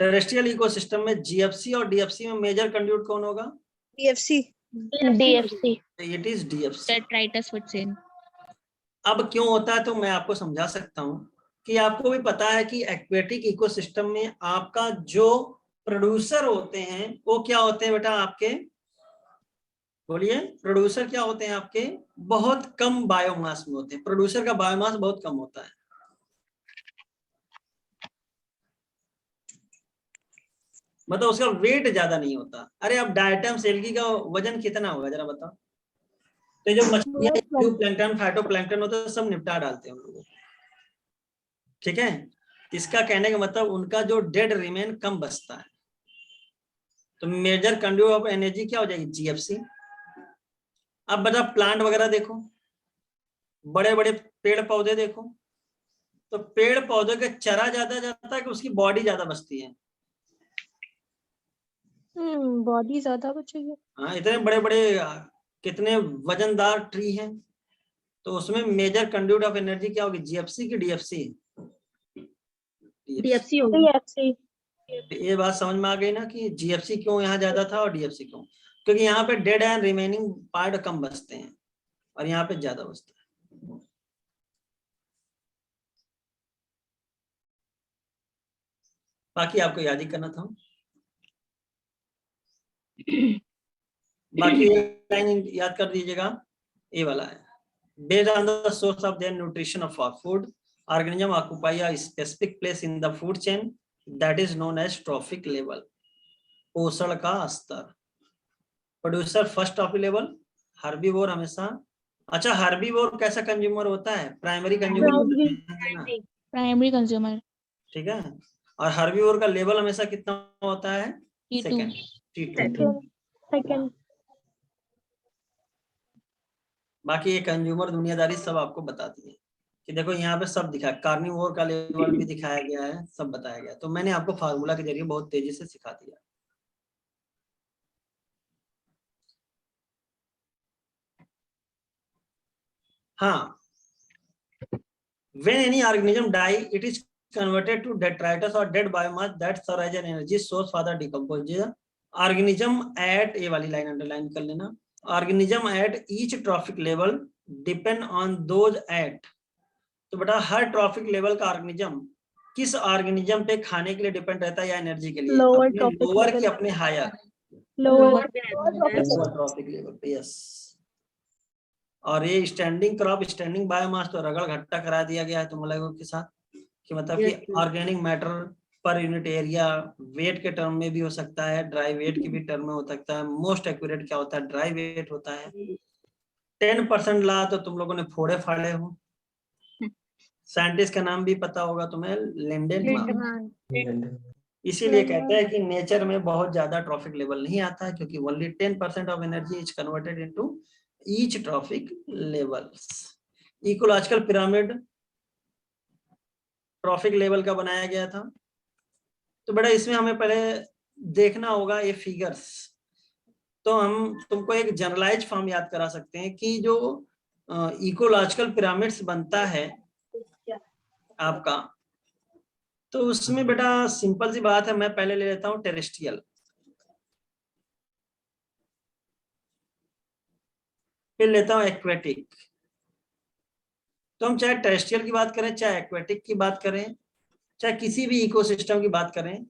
Terrestrial ecosystem में जीएफसी और डीएफसी में मेजर कंड्यूट कौन होगा? DFC DFC। It is DFC. Detritus food chain. अब क्यों होता है तो मैं आपको समझा सकता हूं कि आपको भी पता है कि एक्वेटिक इकोसिस्टम में आपका जो प्रोड्यूसर होते हैं वो क्या होते हैं बेटा? आपके बोलिए, प्रोड्यूसर क्या होते हैं आपके? बहुत कम बायोमास में होते हैं। प्रोड्यूसर का बायोमास बहुत कम होता है। मतलब उसका वेट ज्यादा नहीं होता। अरे अब डायटम सेल्गी का वजन कितना होगा जरा बताओ? तो जो मछलियां, प्लैंकटन, फाइटोप्लैंकटन होता है, सब निपटा डालते हैं उन लोगों को, ठीक है। इसका कहने का मतलब उनका जो डेड रिमेन कम बचता है। तो मेजर कंड्यूट ऑफ एनर्जी क्या हो जाएगी? जीएफसी। अब बता, प्लांट वगैरह देखो, बड़े बड़े पेड़ पौधे देखो, तो पेड़ पौधे का चरा ज्यादा जाता है कि उसकी बॉडी ज्यादा बचती है? बॉडी ज्यादा बचेगी। हाँ, इतने बड़े बड़े कितने वजनदार ट्री हैं, तो उसमें मेजर कंड्यूट ऑफ एनर्जी क्या होगी? जीएफसी की डीएफसी? डीएफसी होगी। ये बात समझ में आ गई ना कि जीएफसी क्यों यहाँ ज्यादा था और डीएफसी क्यों? क्योंकि यहाँ पे डेड एंड रिमेनिंग पार्ट कम बचते हैं और यहाँ पे ज्यादा बचता है। बाकी आपको याद ही करना था। बाकी लाइन याद कर दीजिएगा, ये वाला है। Based on the source of their nutrition of our food, organism occupy a specific place in the food chain that is known as trophic level. पोषण का स्तर। Producer first trophic level, herbivore हमेशा। अच्छा, हर्बीवोर कैसा कंज्यूमर होता है? प्राइमरी कंज्यूमर, प्राइमरी कंज्यूमर, ठीक है। और हर्बीवोर का लेवल हमेशा कितना होता है? T2। सेकंड। बाकी ये कंज्यूमर दुनियादारी सब आपको बता दी है कि देखो यहाँ पे सब दिखा, कार्निवोर का लेवल भी दिखाया गया है, सब बताया गया। तो मैंने आपको फार्मूला के जरिए बहुत तेजी से सिखा दिया। हाँ, when any organism die, it is converted to detritus or dead biomass that serve as an energy source for the decomposition. Organism at, ये वाली लाइन अंडरलाइन कर लेना, organism at each trophic level depend on those at। तो बेटा हर ट्रॉफिक लेवल का ऑर्गेनिज्म किस ऑर्गेनिज्म पे खाने के लिए डिपेंड रहता है या एनर्जी के लिए? लोअर की अपने हायर, लोअर ट्रॉफिक लेवल पे। यस। और ये स्टैंडिंग क्रॉप, स्टैंडिंग बायोमास तो रगड़ घट्टा करा दिया गया है तुम लोगों के साथ कि मतलब कि organic matter per unit area weight के टर्म में भी हो सकता है, ड्राई वेट की भी टर्म में हो सकता है। मोस्ट एक्यूरेट क्या होता है? ड्राई वेट होता है। 10% ला तो तुम लोगों ने फोड़े फाड़े हो। साइंटिस्ट का नाम भी पता होगा तुम्हें, लिंडेनमान। इसीलिए कहते हैं कि नेचर में बहुत ज्यादा ट्रॉफिक लेवल नहीं आता है, क्योंकि only 10% of energy is converted into each trophic levels. Ecological pyramid trophic level का बनाया गया था। तो बेटा इसमें हमें पहले देखना होगा ये फिगर्स। तो हम तुमको एक जनरलाइज फॉर्म याद करा सकते हैं कि जो इकोलॉजिकल पिरामिड्स बनता है आपका, तो उसमें बेटा सिंपल सी बात है, मैं पहले ले लेता हूं टेरेस्ट्रियल, फिर लेता हूं एक्वेटिक। तो हम चाहे टेरेस्ट्रियल की बात करें, चाहे एक्वेटिक की बात करें, चाहे किसी भी इकोसिस्टम की बात करें,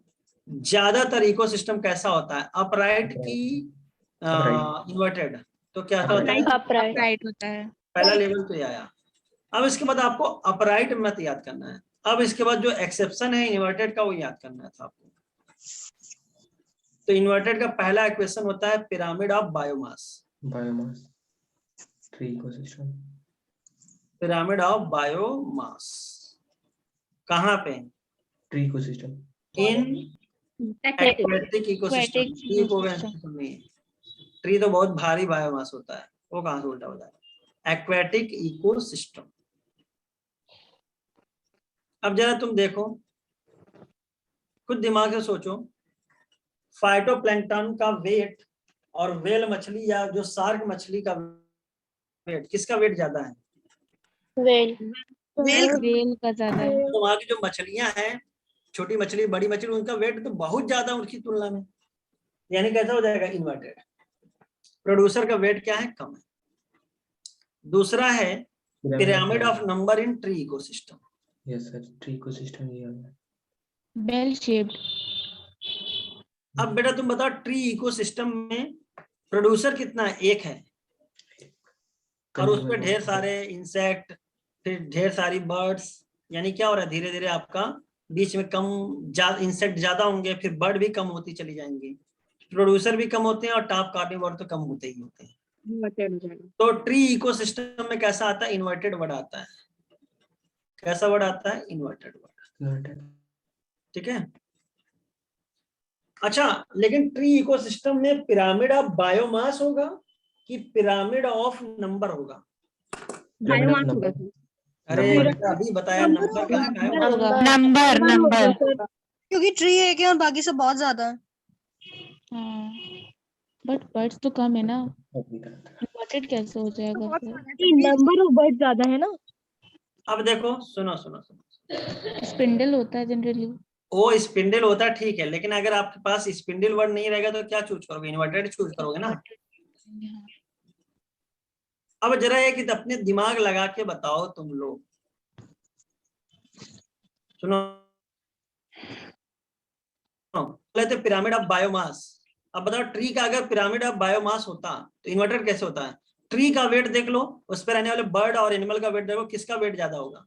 ज्यादातर इकोसिस्टम कैसा होता है, अपराइट की इन्वर्टेड? तो क्या होता है? अपराइट होता है। पहला लेवल तो ये आया। अब इसके बाद आपको अपराइट मत याद करना है, अब इसके बाद जो एक्सेप्शन है इन्वर्टेड का वो याद करना था आपको। तो इन्वर्टेड का पहला इक्वेशन होता है pyramid of biomass. Biomass tree ecosystem. Pyramid of biomass कहाँ पे? Tree ecosystem. In aquatic aquatic ecosystem. Tree को नहीं, ट्री तो बहुत भारी बायोमास होता है, वो कहाँ से उल्टा हो जाएगा? Aquatic ecosystem. अब जरा तुम देखो, खुद दिमाग से सोचो, फाइटोप्लैंक्टन का वेट और व्हेल मछली या जो शार्क मछली का वेट, किसका वेट ज्यादा है? वेल वेल का ज्यादा है। तो वहां की जो मछलियां हैं, छोटी मछली बड़ी मछली, उनका वेट तो बहुत ज्यादा उनकी तुलना में, यानी कैसा हो जाएगा? इन्वर्टेड। प्रोड्यूसर का वेट क्या है? कम है। दूसरा है pyramid of number in tree ecosystem. Yes sir, tree ecosystem ये है। Bell shaped. अब बेटा तुम बताओ, ट्री इकोसिस्टम में प्रोड्यूसर कितना है? एक है, और उसमें ढेर सारे इंसेक्ट, फिर ढेर सारी बर्ड्स, यानी क्या हो रहा है? धीरे धीरे आपका बीच में कम इंसेक्ट ज्यादा होंगे, फिर बर्ड भी कम होती चली जाएंगी, प्रोड्यूसर भी कम होते हैं, और टॉप कार्निवोर तो कम होते ही होते हैं। तो ट्री इकोसिस्टम में कैसा आता है? इन्वर्टेड वर्ड आता है। कैसा वर्ड आता है? Inverted word. ठीक है। अच्छा, लेकिन ट्री इकोसिस्टम में पिरामिड ऑफ बायोमास होगा कि पिरामिड ऑफ नंबर होगा? बायोमास होगा। अरे अभी बताया नंबर का है। नंबर क्योंकि ट्री एक है और बाकी सब बहुत ज्यादा है। हाँ, बट बर्ड्स तो कम है ना, इन्वर्टेड कैसे हो जाएगा फिर? नंबर ऑफ बर्ड ज्यादा है ना। अब देखो, सुनो सुनो सुनो, स्पिंडल होता है जनरली। वो स्पिंडल होता है, ठीक है, लेकिन अगर आपके पास स्पिंडल वर्ड नहीं रहेगा तो क्या चूज करोगे? इन्वर्टेड चूज करोगे ना। अब जरा एक अपने दिमाग लगा के बताओ तुम लोग, सुनो, लेते पिरामिड ऑफ बायोमास। अब बताओ, ट्री का अगर पिरामिड ऑफ बायोमास होता तो इन्वर्टेड कैसे होता है? ट्री का वेट देख लो, उस पर रहने वाले बर्ड और एनिमल का वेट देखो, किसका वेट ज्यादा होगा?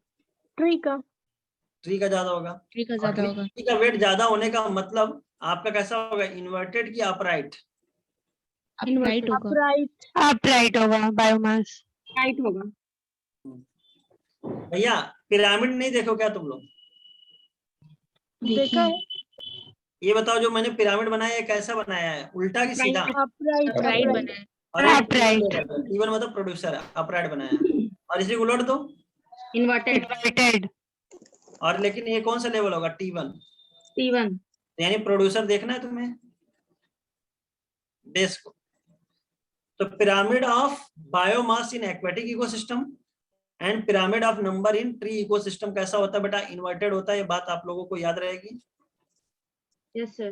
ट्री का। ट्री का ज्यादा होगा। ट्री का ज्यादा होगा। ट्री का वेट ज्यादा होने का मतलब आपका कैसा होगा? इन्वर्टेड की अपराइट? अपराइट होगा। अपराइट होगा बायोमास। राइट होगा। भैया पिरामिड नहीं देखो क्या तुम लोग? देखा है। ये बताओ, जो मैंने पिरामिड बनाया है कैसा बनाया है? उल्टा कि सीधा? अपराइट बना है। और इवन मतलब प्रोड्यूसर अपराइट बनाया है, और इसी को उलट दो इन्वर्टेड। और लेकिन ये कौन सा लेवल होगा? T1। T1 यानी प्रोड्यूसर देखना है तुम्हें बेस को। तो pyramid of biomass in aquatic ecosystem and pyramid of number in tree ecosystem कैसा होता है बेटा? इन्वर्टेड होता है। ये बात आप लोगों को याद रहेगी। Yes sir.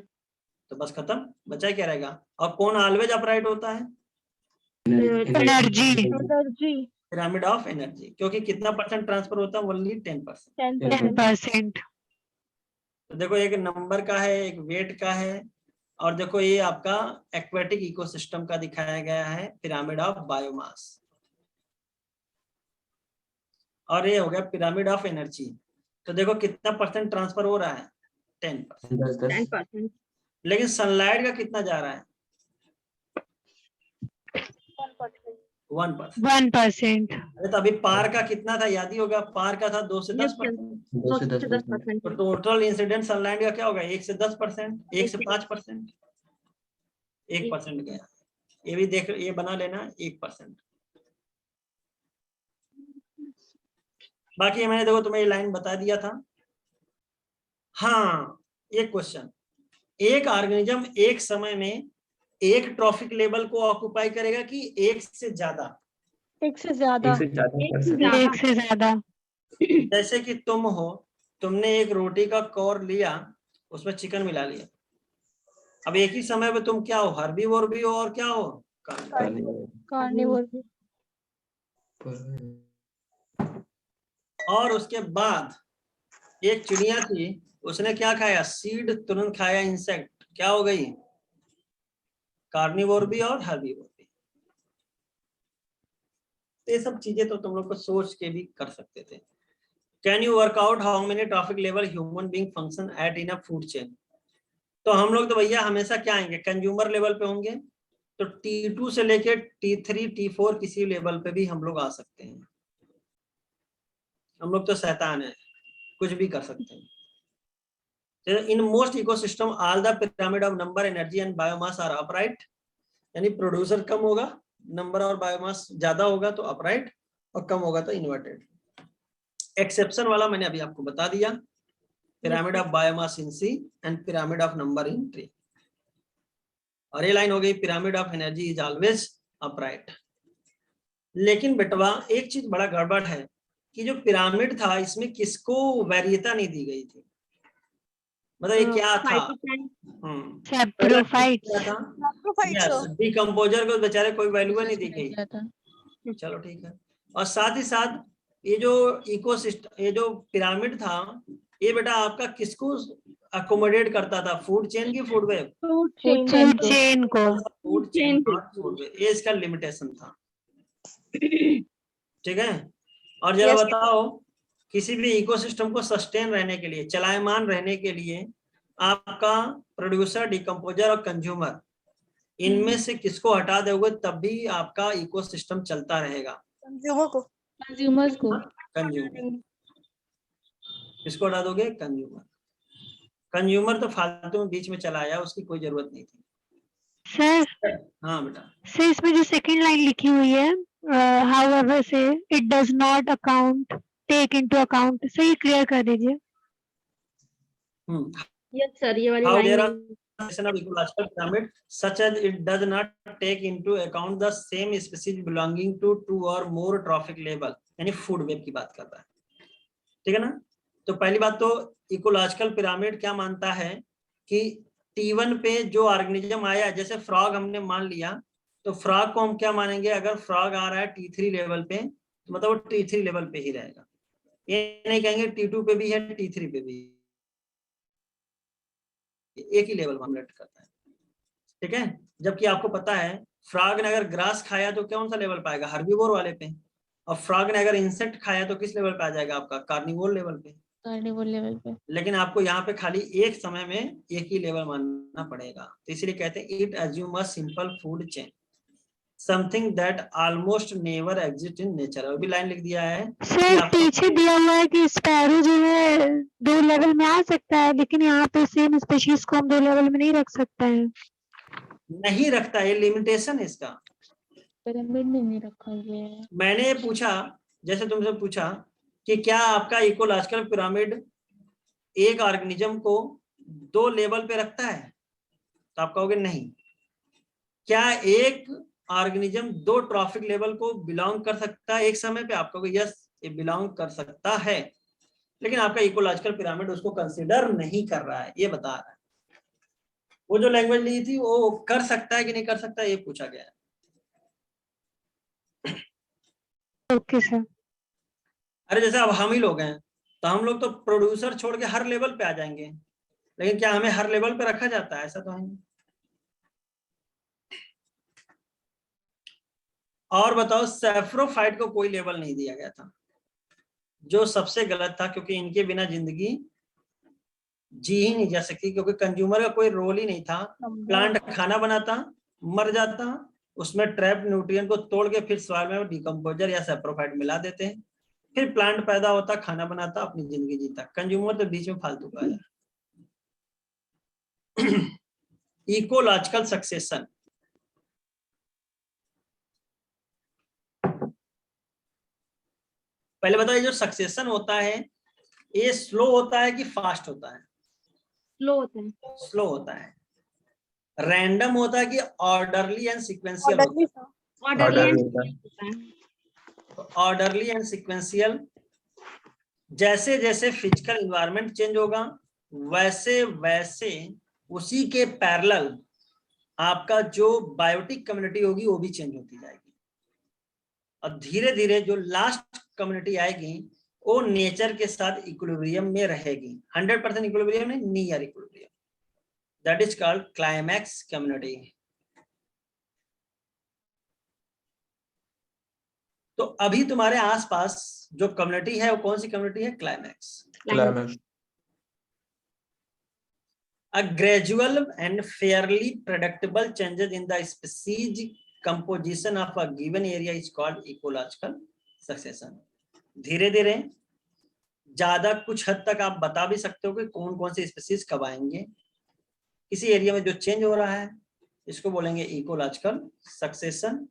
तो बस खत्म, बचा क्या रहेगा? और कौन ऑलवेज अपराइट होता है? एनर्जी। पिरामिड ऑफ एनर्जी, क्योंकि कितना परसेंट ट्रांसफर होता है? ओनली 10%। 10%। तो देखो, एक नंबर का है, एक वेट का है, और देखो ये आपका एक्वेटिक इकोसिस्टम का दिखाया गया है पिरामिड ऑफ बायोमास, और ये हो गया पिरामिड ऑफ एनर्जी। तो देखो कितना परसेंट ट्रांसफर हो रहा है? 10%। 10%। लेकिन सनलाइट का कितना जा रहा है? 1%। अरे तो अभी पार का कितना था? याद ही होगा, पार का था 2 से 10%। 2 से 10%। तो टोटल इंसिडेंट सनलाइट का क्या होगा? 1 से 10%, 1 से 5%, 1% गया। ये भी देख, ये बना लेना 1%। बाकी मैंने देखो तुम्हें ये लाइन बता दिया था। हाँ, एक क्वेश्चन, एक ऑर्गेनिज्म एक समय में एक ट्रॉफिक लेवल को ऑक्युपाई करेगा कि एक से ज्यादा? एक से ज्यादा। जैसे कि तुम हो, तुमने एक रोटी का कोर लिया, उसमें चिकन मिला लिया। अब एक ही समय में तुम क्या हो, हर्बीवोर भी हो और क्या हो, कार्निवोर भी। और उसके बाद एक चिड़िया थी, उसने क्या खाया, सीड तुरंत खाया, इंसेक्ट, क्या हो गई, कार्निवोर भी और हर्बीवोर भी। ये सब चीजें तो तुम लोग को सोच के भी कर सकते थे। Can you work out how many trophic level human being function at in a food chain. तो हम लोग तो भैया हमेशा क्या आएंगे, कंज्यूमर लेवल पे होंगे। तो T2 से लेके T3 T4 किसी लेवल पे भी हम लोग आ सकते हैं। हम लोग तो शैतान है, कुछ भी कर सकते हैं। In most ecosystem all the pyramid of number, energy and biomass are upright. यानी प्रोड्यूसर कम होगा, नंबर और बायोमास ज्यादा होगा तो अपराइट, और कम होगा तो इन्वर्टेड। एक्सेप्शन वाला मैंने अभी आपको बता दिया, pyramid of biomass in sea and pyramid of number in tree. और ये लाइन हो गई, pyramid of energy is always upright. लेकिन बेटवा एक चीज बड़ा गड़बड़ है कि जो पिरामिड था इसमें किसको वैरियता नहीं दी गई थी। मतलब ये क्या था, डिकम्पोजर को बेचारे कोई वैल्यू नहीं दी गई। चलो ठीक है। और साथ ही साथ ये जो इकोसिस्टम, ये जो पिरामिड था, ये बेटा आपका किसको अकोमोडेट करता था, फूड चेन की फूड वेब, फूड चेन को। फूड चेन, फूड वेब, ये इसका लिमिटेशन था। ठीक है। और जरा बताओ, किसी भी इकोसिस्टम को सस्टेन रहने के लिए, चलायमान रहने के लिए, आपका प्रोड्यूसर, डिकम्पोजर और कंज्यूमर, इनमें से किसको हटा दोगे तब भी आपका इकोसिस्टम चलता रहेगा। कंज्यूमर्स को। कंज्यूमर, किसको हटा दोगे, कंज्यूमर। कंज्यूमर तो फालतू में बीच में चला आया, उसकी कोई जरूरत नहीं थी। सर, हाँ बेटा। सर इसमें जो सेकंड लाइन लिखी हुई है, however से it does not account take into account, sir ये क्लियर कर दीजिए। यस सर, ये वाली How line there are of ecological pyramid such as it does not take into account the same species belonging to two or more trophic level, यानी फूड वेब की बात कर रहा है। ठीक है ना। तो पहली बात तो इकोलॉजिकल पिरामिड क्या मानता है कि T1 पे जो ऑर्गेनिज्म आया, जैसे फ्रॉग हमने मान लिया, तो फ्रॉग को हम क्या मानेंगे, अगर फ्रॉग आ रहा है T3 लेवल पे तो मतलब वो T3 लेवल पे ही रहेगा। ये नहीं कहेंगे T2 पे भी है, T3 पे भी, एक ही लेवल मामलेट करता है। ठीक है। जबकि आपको पता है फ्रॉग ने अगर ग्रास खाया तो कौन सा लेवल पाएगा, हर्बीवोर वाले पे, और फ्रॉग ने अगर इंसेक्ट खाया तो किस लेवल पे आ जाएगा आपका, कार्निवोर लेवल पे। कार्निवोर लेवल पे। लेकिन आपको यहाँ पे खाली एक समय में एक ही लेवल मानना पड़ेगा, तो इसलिए कहते हैं it assume a simple food chain, something that almost never exist in nature. अभी लाइन लिख दिया है सर पीछे दिया हुआ है कि स्पैरो जो है 2 लेवल में आ सकता है, लेकिन यहाँ पे सेम स्पीशीज को हम 2 लेवल में नहीं रख सकते हैं। नहीं रखता, ये लिमिटेशन है इसका। पिरामिड में नहीं रखा गया है। मैंने ये पूछा, जैसे तुमसे पूछा कि क्या आपका इकोलॉजिकल पिरामिड एक ऑर्गेनिज्म को 2 लेवल पे रखता है, तो आप कहोगे नहीं। क्या एक ऑर्गेनिज्म 2 ट्रॉफिक लेवल को बिलोंग कर सकता है एक समय पे, आप कहोगे यस ये बिलोंग कर सकता है। लेकिन आपका इकोलॉजिकल पिरामिड उसको कंसीडर नहीं कर रहा है, ये बता रहा है। वो जो लैंग्वेज ली थी वो कर सकता है कि नहीं कर सकता, ये पूछा गया है। Okay sir. अरे जैसे अब हम ही लोग हैं, तो हम लोग तो प्रोड्यूसर छोड़ के हर लेवल पे आ जाएंगे, लेकिन क्या हमें हर लेवल पे रखा जाता है, ऐसा तो है। और बताओ, सैफ्रोफाइट को कोई लेवल नहीं दिया गया था, जो सबसे गलत था, क्योंकि इनके बिना जिंदगी जी ही नहीं जा सकती, क्योंकि कंज्यूमर का कोई रोल ही नहीं था। प्लांट खाना बनाता, मर जाता, उसमें ट्रैप न्यूट्रिएंट को तोड़ के फिर सॉइल में डिकम्पोजर या सैप्रोफाइट मिला देते हैं, फिर प्लांट पैदा होता, खाना बनाता, अपनी जिंदगी जीता। कंज्यूमर तो बीच में फालतू का है। इकोलॉजिकल सक्सेशन, पहले बताओ ये जो सक्सेशन होता है ये स्लो होता है कि फास्ट होता है? स्लो होता है। स्लो होता है। रैंडम होता है कि ऑर्डरली एंड सीक्वेंशियल होता है? ऑर्डरली होता है। ऑर्डरली एंड सीक्वेंशियल जैसे जैसे फिजिकल इन्वायरमेंट चेंज होगा वैसे वैसे उसी के पैरेलल आपका जो बायोटिक कम्युनिटी होगी वो भी चेंज होती जाएगी, और धीरे धीरे जो लास्ट कम्युनिटी आएगी वो नेचर के साथ इक्विलिब्रियम में रहेगी। 100% इक्विलिब्रियम नहीं, near equilibrium, that is called climax community. तो अभी तुम्हारे आसपास जो कम्युनिटी है वो कौन सी कम्युनिटी है? Climax. Climax. A gradual and fairly predictable changes in the species composition of a given area is called ecological succession। धीरे धीरे ज्यादा कुछ हद तक आप बता भी सकते हो कि कौन कौन से स्पीसीज कब आएंगे। किसी एरिया में जो चेंज हो रहा है इसको बोलेंगे इकोलॉजिकल सक्सेशन।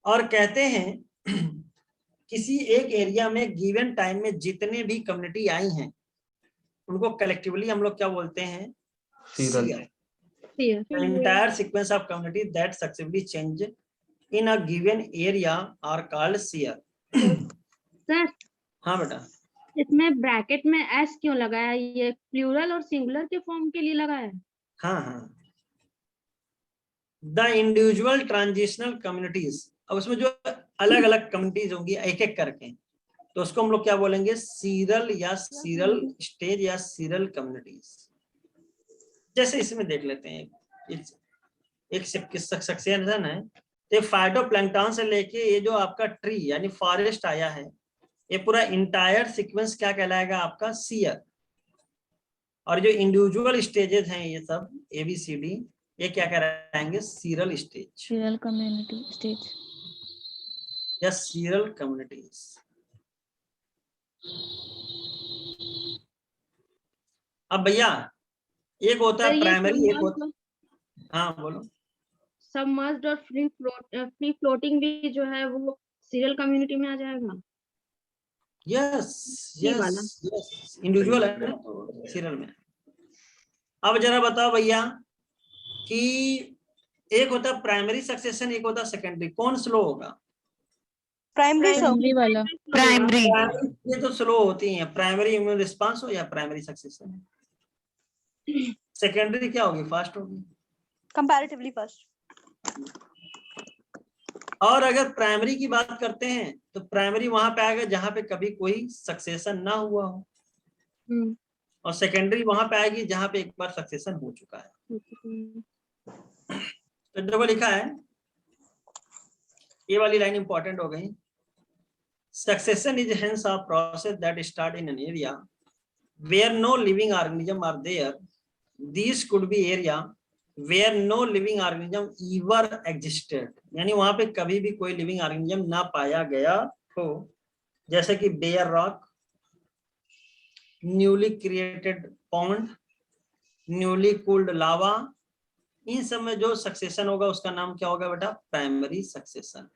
और कहते हैं किसी एक एरिया में गिवन टाइम में जितने भी कम्युनिटी आई हैं उनको कलेक्टिवली हम लोग क्या बोलते हैं? Sural. The entire sequence of community that successively change in a given area are called seer। Sir हाँ बेटा, इसमें ब्रैकेट में एस क्यों लगाया? ये प्लूरल और सिंगुलर के फॉर्म के लिए लगाया है? हाँ हाँ। द इंडिविजुअल ट्रांजिशनल कम्युनिटीज, अब उसमें जो अलग अलग कम्युनिटीज होंगी एक एक करके, तो उसको हम लोग क्या बोलेंगे? सीरल या सीरल स्टेज या सीरल कम्युनिटीज। जैसे इसमें देख लेते हैं, एक सक्सेशन है, तो फाइटोप्लैंक्टन से लेके ये जो आपका ट्री यानी फॉरेस्ट आया है, ये पूरा इंटायर सीक्वेंस क्या कहलाएगा? आपका सीयर। और जो इंडिविजुअल स्टेजेस हैं ये सब ABCD, ये क्या कहलाएंगे? Seral stage serial community stage या सीरल कम्युनिटीज। अब भैया एक होता है प्राइमरी, एक होता, हाँ बोलो। सबमर्ज्ड और फ्री फ्लोटिंग भी जो है वो सीरियल कम्युनिटी में आ जाएगा? यस ये वाला। यस यस, इंडिविजुअल है ना तो सीरियल में। अब जरा बताओ भैया कि एक होता है प्राइमरी सक्सेशन, एक होता है सेकेंडरी, कौन स्लो होगा? प्राइमरी वाला। प्राइमरी। ये तो स्लो होती हैं, प्राइमरी इम्यून रिस्पांस हो या प्राइमरी सक्सेशन। सेकेंडरी क्या होगी? फास्ट होगी, कंपैरेटिवली फास्ट। और अगर प्राइमरी की बात करते हैं तो प्राइमरी वहां पे आएगा जहां पे कभी कोई सक्सेशन ना हुआ हो, और सेकेंडरी वहां पे आएगी जहां पे एक बार सक्सेशन हो चुका है। तो देखो लिखा है, ये वाली लाइन इंपॉर्टेंट हो गई। Succession is hence a process that start in an area where no living organism are there. This could be area where no living organism ever existed, यानी वहां पे कभी भी कोई लिविंग ऑर्गेनिज्म ना पाया गया हो, जैसे कि bare rock, newly created pond, newly cooled lava, इन सब में जो सक्सेशन होगा उसका नाम क्या होगा बेटा? Primary succession.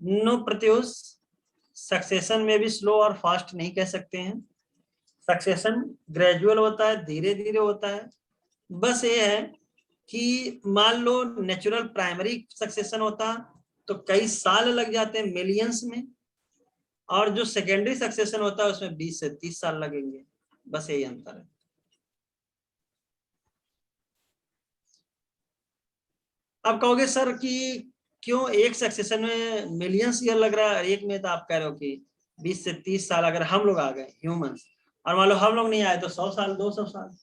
No Pratyush, succession में भी स्लो और फास्ट नहीं कह सकते हैं। सक्सेशन ग्रेजुअल होता है, धीरे धीरे होता है। बस ये है कि मान लो नेचुरल प्राइमरी सक्सेशन होता तो कई साल लग जाते हैं, मिलियंस में, और जो सेकेंडरी सक्सेशन होता है उसमें 20 से 30 साल लगेंगे। बस यही अंतर है। आप कहोगे सर कि क्यों एक सक्सेशन में मिलियंस ईयर लग रहा है, एक में तो आप कह रहे हो कि 20 से 30 साल। अगर हम लोग आ गए ह्यूमंस, और मान लो हम लोग नहीं आए तो 100 साल 200 साल।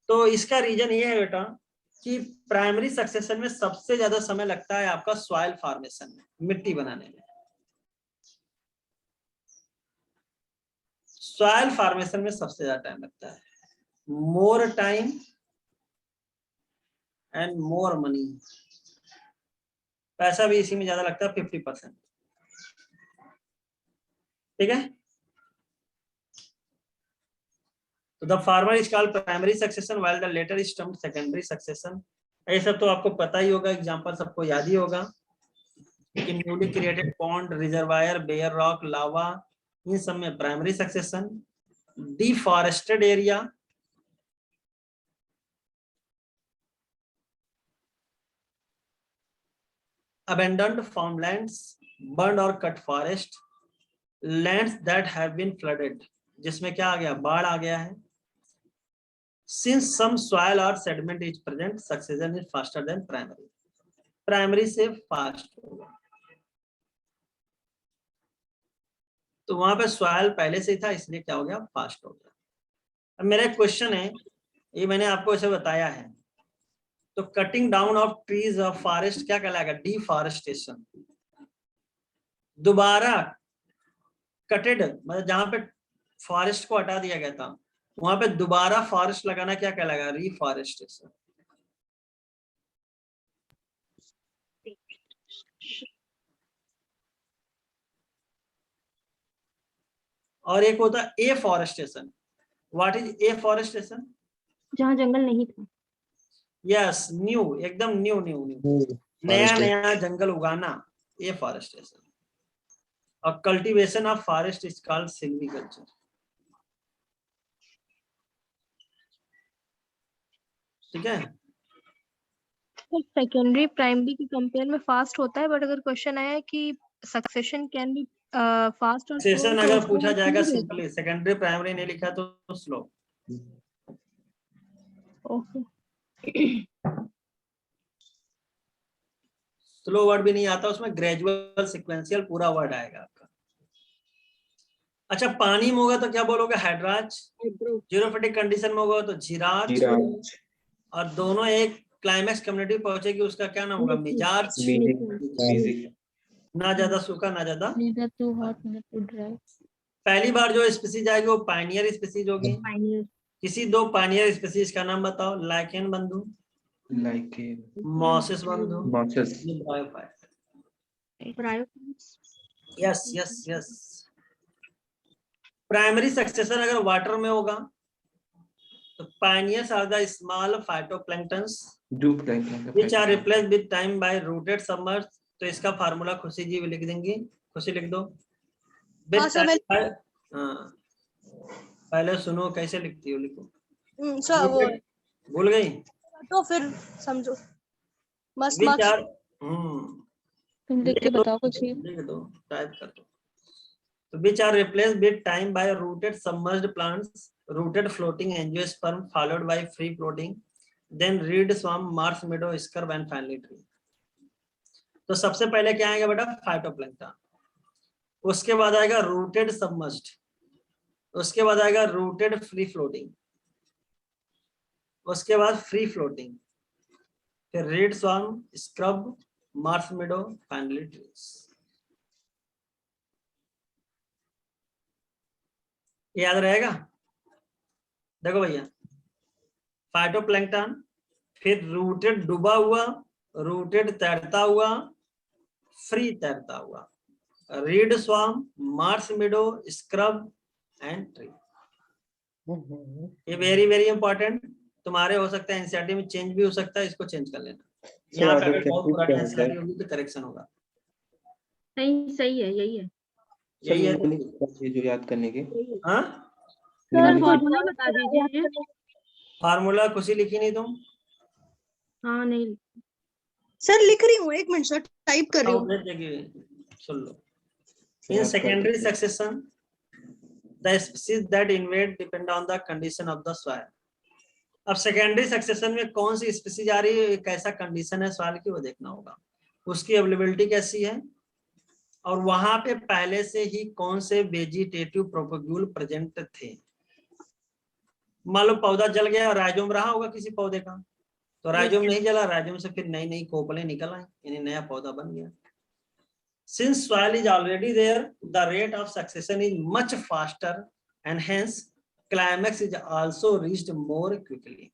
तो इसका रीजन ये है बेटा कि प्राइमरी सक्सेशन में सबसे ज्यादा समय लगता है आपका सॉइल फॉर्मेशन में, मिट्टी बनाने में। सॉइल फॉर्मेशन में सबसे ज्यादा टाइम लगता है, more time and more money. पैसा भी इसी में ज्यादा लगता है, 50%। ठीक है, तो the former is called primary succession while the latter is termed secondary succession. ये सब तो आपको पता ही होगा, एग्जांपल सबको याद ही होगा कि newly created pond, reservoir, bare rock, lava, इन सब में primary succession. Deforested area, abandoned farmlands, burned or cut forest, lands that have been flooded, जिसमें क्या आ गया, बाढ़ आ गया है. Since some soil or sediment is present, succession is faster than primary. Primary से fast होगा. तो वहां पे सॉइल पहले से ही था, इसलिए क्या हो गया, फास्ट हो गया. अब मेरा एक क्वेश्चन है, ये मैंने आपको ऐसे बताया है. तो cutting down of trees of forest क्या कहलाएगा, डिफॉरेस्टेशन. दोबारा कटेड मतलब जहां पे फॉरेस्ट को हटा दिया गया था, वहां पे दोबारा फॉरेस्ट लगाना क्या कहलाएगा, रिफॉरेस्टेशन. और एक होता है एफॉरेस्टेशन. What is afforestation? जहाँ जंगल नहीं था. यस, न्यू, एकदम न्यू न्यू न्यू, नया नया जंगल उगाना, एफॉरेस्टेशन. और cultivation of forest is called silviculture. ठीक है. सेकेंडरी प्राइमरी के कंपेयर में फास्ट होता है, बट अगर क्वेश्चन आया कि सक्सेशन कैन बी फास्ट और सेशन अगर पूछा जाएगा सिंपली, सेकेंडरी प्राइमरी नहीं लिखा तो स्लो. ओके. स्लो वर्ड भी नहीं आता उसमें, ग्रेजुअल सिक्वेंशियल पूरा वर्ड आएगा आपका. अच्छा, पानी में होगा तो क्या बोलोगे, हाइड्राज. जीरोफिटिक कंडीशन में होगा तो जीराज. और दोनों एक क्लाइमेक्स कम्युनिटी पहुंचेगी, उसका क्या नाम होगा, मिजाज. ना ज्यादा सूखा ना ज्यादा. neither too hot neither too dry. पहली बार जो स्पीसीज आएगी वो पायनियर स्पीसीज होगी. किसी दो पायनियर स्पीसीज का नाम बताओ. लाइकेन बंधु, मॉसेस बंधु, yes yes yes. Primary succession अगर वाटर में होगा तो pioneers are the small phytoplanktons which are replaced with time by rooted submerged. तो इसका फार्मूला खुशी जी भी लिख देंगी. खुशी लिख दो. पहले सुनो कैसे लिखती हो, लिखो. भूल गई तो फिर समझो. तुम देख के बताओ कुछ भी. लिख दो, टाइप कर दो. तो which are replaced with time by rooted submerged plants, rooted floating angiosperm followed by free floating, then reed swamp, marsh meadow, scrub and finally tree. तो सबसे पहले क्या आएगा बेटा, फाइटोप्लैंक्टन. उसके बाद आएगा रूटेड सबमर्ज्ड. उसके बाद आएगा रूटेड फ्री फ्लोटिंग. उसके बाद फ्री फ्लोटिंग, फिर रीड स्वार्म, स्क्रब, मार्श मेडो, फाइनली ट्रीज. याद रहेगा. देखो भैया, फाइटोप्लैंक्टन, फिर रूटेड डूबा हुआ, रूटेड तैरता हुआ, फ्री तैरता हुआ, read swarm, Marsh Medo, scrub and tree. ये वेरी वेरी इंपॉर्टेंट. तुम्हारे हो सकता है एनसीईआरटी में चेंज भी हो सकता है, इसको चेंज कर लेना. यहाँ पे अगर बहुत पुरानी एनसीईआरटी होगी तो करेक्शन होगा. नहीं, सही है, यही है. यही है जो याद करने के. हाँ, सर फॉर्मूला बता दीजिए. फार्मूला खुशी लिखी नहीं तुम? हाँ नहीं सर लिख रही हूँ, एक मिनट सर, टाइप कर रही हूँ. सुन लो. In secondary succession, the species that invade depend on the condition of the soil. अब सेकेंडरी सक्सेशन में कौन सी स्पीसीज आ रही है, कैसा कंडीशन है सॉइल की, वो देखना होगा. उसकी अवेलेबिलिटी कैसी है, और वहां पे पहले से ही कौन से वेजिटेटिव प्रोपेग्यूल प्रेजेंट थे. मान लो पौधा जल गया और राइजोम रहा होगा किसी पौधे का, तो राइजोम नहीं जला, राइजोम से फिर नई नई कोपलें निकल आई, यानी नया पौधा बन गया. Since soil is already there, the rate of succession is much faster and hence climax is also reached more quickly.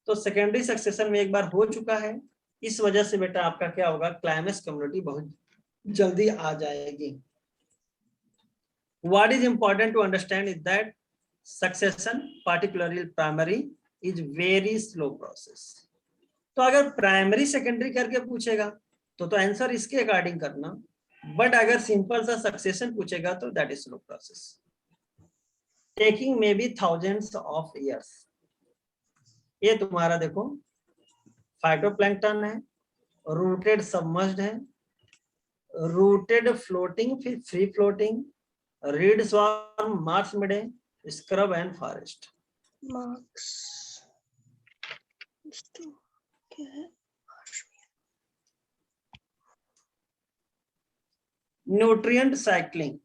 तो सेकेंडरी सक्सेशन में एक बार हो चुका है, इस वजह से बेटा आपका क्या होगा, क्लाइमेक्स कम्युनिटी बहुत जल्दी आ जाएगी. What is important to understand is that succession, particularly primary, is very slow process. तो अगर प्राइमरी सेकेंडरी करके पूछेगा तो आंसर इसके अकॉर्डिंग करना, बट अगर सिंपल सा सक्सेशन पूछेगा तो that is slow process, taking may be thousands of years. ये तुम्हारा देखो फाइटोप्लैंक्टन है, रूटेड सबमर्ज्ड है, रूटेड फ्लोटिंग, फिर free floating, read swarm, Mars midday, scrub and forest. Marks क्या है? न्यूट्रिएंट साइक्लिंग,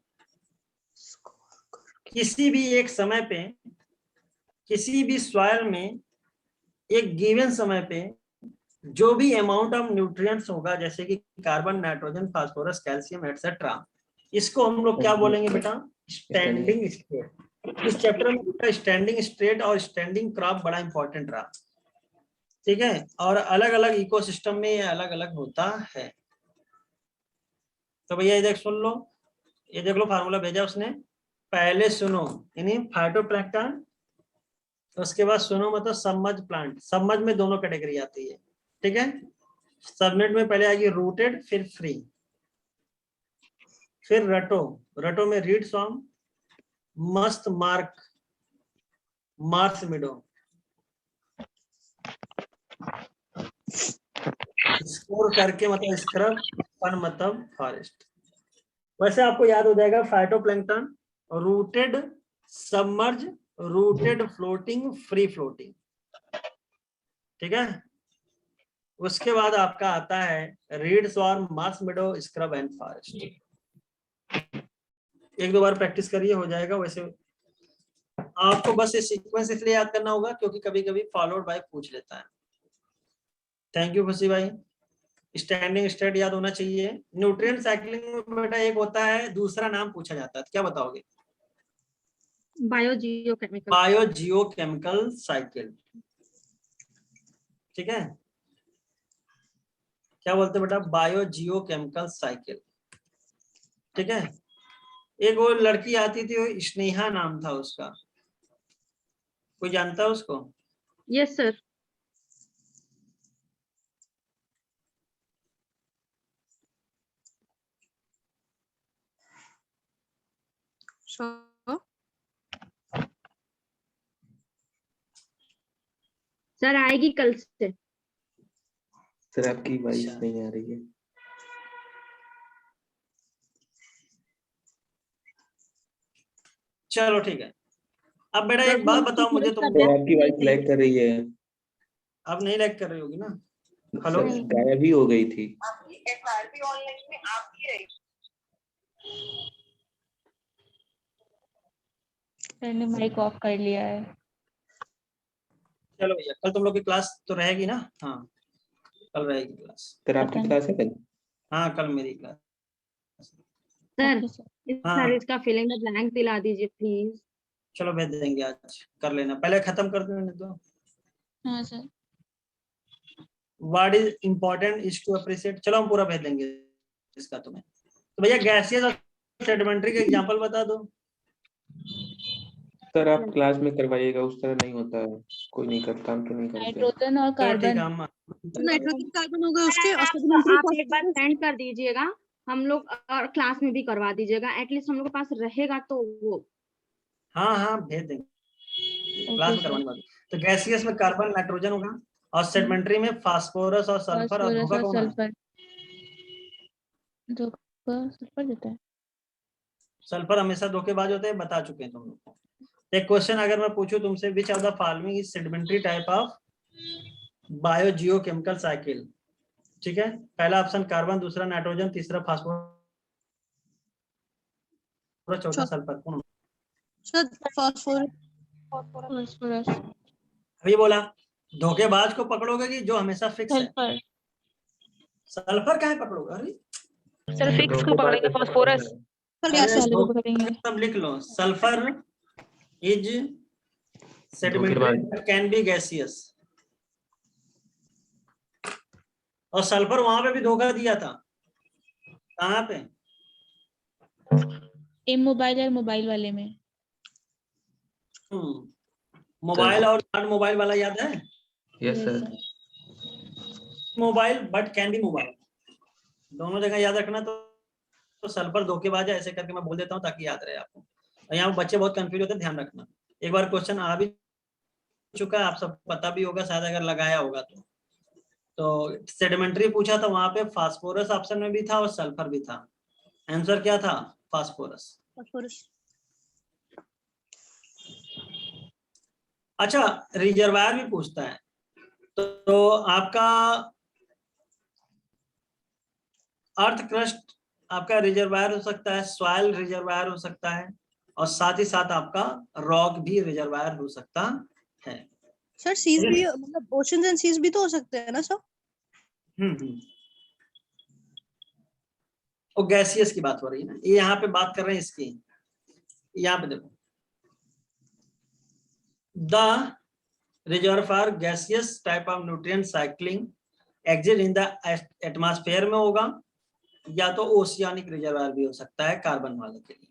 किसी भी एक समय पे किसी भी सॉइल में एक गिवन समय पे जो भी अमाउंट ऑफ न्यूट्रिएंट्स होगा, जैसे कि carbon, nitrogen, phosphorus, calcium etcetera, इसको हम लोग क्या बोलेंगे बेटा? Standing state. इस चैप्टर में स्टैंडिंग स्टेट और स्टैंडिंग क्रॉप बड़ा इंपॉर्टेंट रहा, ठीक है। और अलग अलग इकोसिस्टम में ये अलग अलग होता है। तो भैया ये देख सुन लो, ये देख लो फार्मूला भेजा उसने। पहले सुनो यानी फाइटोप्लैंक्टन, उसके बाद सुनो मतलब सबमर्ज प्लांट। सबमर्ज में दोनों कैटेगरी आती है, ठीक है। सबनेट में पहले आएगी रूटेड, फिर फ्री, फिर रटो। रटो में रीड स्वार्म, मस्त, मार्क, मार्स मिडो, स्कोर करके मतलब स्क्रब, फन मतलब फॉरेस्ट। वैसे आपको याद हो जाएगा phytoplankton, rooted, submerge, rooted floating, free floating, ठीक है। उसके बाद आपका आता है read swarm, Mars मिडो, scrub and forest. एक दो बार प्रैक्टिस करिए, हो जाएगा। वैसे आपको बस ये सीक्वेंस इसलिए याद करना होगा क्योंकि कभी कभी फॉलोड बाय पूछ लेता है। थैंक यू खुशी भाई। स्टैंडिंग स्टेट याद होना चाहिए। न्यूट्रिएंट साइक्लिंग में बेटा एक होता है, दूसरा नाम पूछा जाता है, क्या बताओगे? बायोजियोकेमिकल। बायोजियोकेमिकल साइकिल, ठीक है। क्या बोलते बेटा? बायोजियोकेमिकल साइकिल, ठीक है। एक वो लड़की आती थी, स्नेहा नाम था उसका, कोई जानता है उसको? Yes sir. सर आएगी कल से। सर आपकी वॉइस नहीं आ रही है। चलो ठीक है। अब बेटा एक बात बताओ मुझे, तुम सर आपकी वॉइस लैग कर रही है। अब नहीं लैग कर रही होगी ना? हेलो, सर गायब ही हो गई थी। सर ने माइक ऑफ कर लिया है। चलो भैया, कल तुम लोग की क्लास तो रहेगी ना? हाँ कल रहेगी क्लास। सर आपकी क्लास है कल? हाँ कल मेरी क्लास। Sir okay sir. हाँ सर इसका फिलिंग में ब्लैंक दिला दीजिए प्लीज। चलो भेज देंगे, आज कर लेना, पहले खत्म कर देने दो। हाँ sir. What is important is to appreciate, चलो हम पूरा भेज देंगे इसका तुम्हें। तो भैया गैसियस और सेडिमेंट्री का एग्जांपल बता दो। सर आप क्लास में करवाइएगा, उस तरह नहीं होता है, कोई नहीं करता, हम तो नहीं करते। नाइट्रोजन और चलो ठीक है, कार्बन। हम नाइट्रोजन कार्बन हो गए उसके और आप सप्लीमेंट्री एक बार सेंड कर दीजिएगा, हम लोग और क्लास में भी करवा दीजिएगा, एटलीस्ट हम लोग के पास रहेगा तो वो। हाँ हाँ भेज देंगे, क्लास में सर। करवाने वाले। तो गैसियस में कार्बन, नाइट्रोजन होगा, और सेडिमेंट्री में फास्फोरस और सल्फर, और फास्फोरस धोखा और कौन है? सल्फर। धोखा सल्फर देता है। सल्फर हमेशा धोखेबाज होते हैं, बता चुके हैं तुम लोग को। एक क्वेश्चन अगर मैं पूछूं तुमसे, which of the following is sedimentary type of biogeochemical cycle, ठीक है। पहला ऑप्शन कार्बन, दूसरा नाइट्रोजन, तीसरा फास्फोरस, चौथा सल्फर। कौन? Sir phosphorus. फास्फोरस। अभी बोला धोखेबाज को पकड़ोगे कि जो हमेशा फिक्स है? सल्फर। सल्फर काहे पकड़ोगे? अरे सर फिक्स को पकड़ेंगे फास्फोरस। सर अरे गैसेस वाले को पकड़ेंगे। सब लिख लो, sulphur is sedimentary can be gaseous. और सल्फर वहां पे भी धोखा दिया था, कहाँ पे? इमोबाइल और मोबाइल वाले में। मोबाइल और नॉन मोबाइल वाला याद है? Yes sir. Mobile but can be mobile, दोनों जगह याद रखना। तो सल्फर धोखेबाज है, ऐसे करके मैं बोल देता हूँ ताकि याद रहे आपको। और यहाँ बच्चे बहुत कंफ्यूज होते हैं, ध्यान रखना। एक बार क्वेश्चन आ भी चुका है, आप सब पता भी होगा शायद, अगर लगाया होगा तो। तो सेडिमेंट्री पूछा था, वहां पे फास्फोरस ऑप्शन में भी था और सल्फर भी था। आंसर क्या था? फास्फोरस। फास्फोरस। अच्छा, रिजर्वायर भी पूछता है, तो आपका अर्थ क्रस्ट आपका रिजर्वायर हो सकता है, सॉइल रिजर्वायर हो सकता है, और साथ ही साथ आपका रॉक भी रिजर्वायर हो सकता है। सर सीज भी मतलब ओशंस एंड सीज भी तो हो सकते हैं ना सर? और गैसियस की बात हो रही है ना, ये यहाँ पे बात कर रहे हैं इसकी। यहाँ पे देखो, the reservoir gaseous type of nutrient cycling exit in the atmosphere में होगा, या तो ओशियानिक रिजर्वायर भी हो सकता है कार्बन वाले के लिए,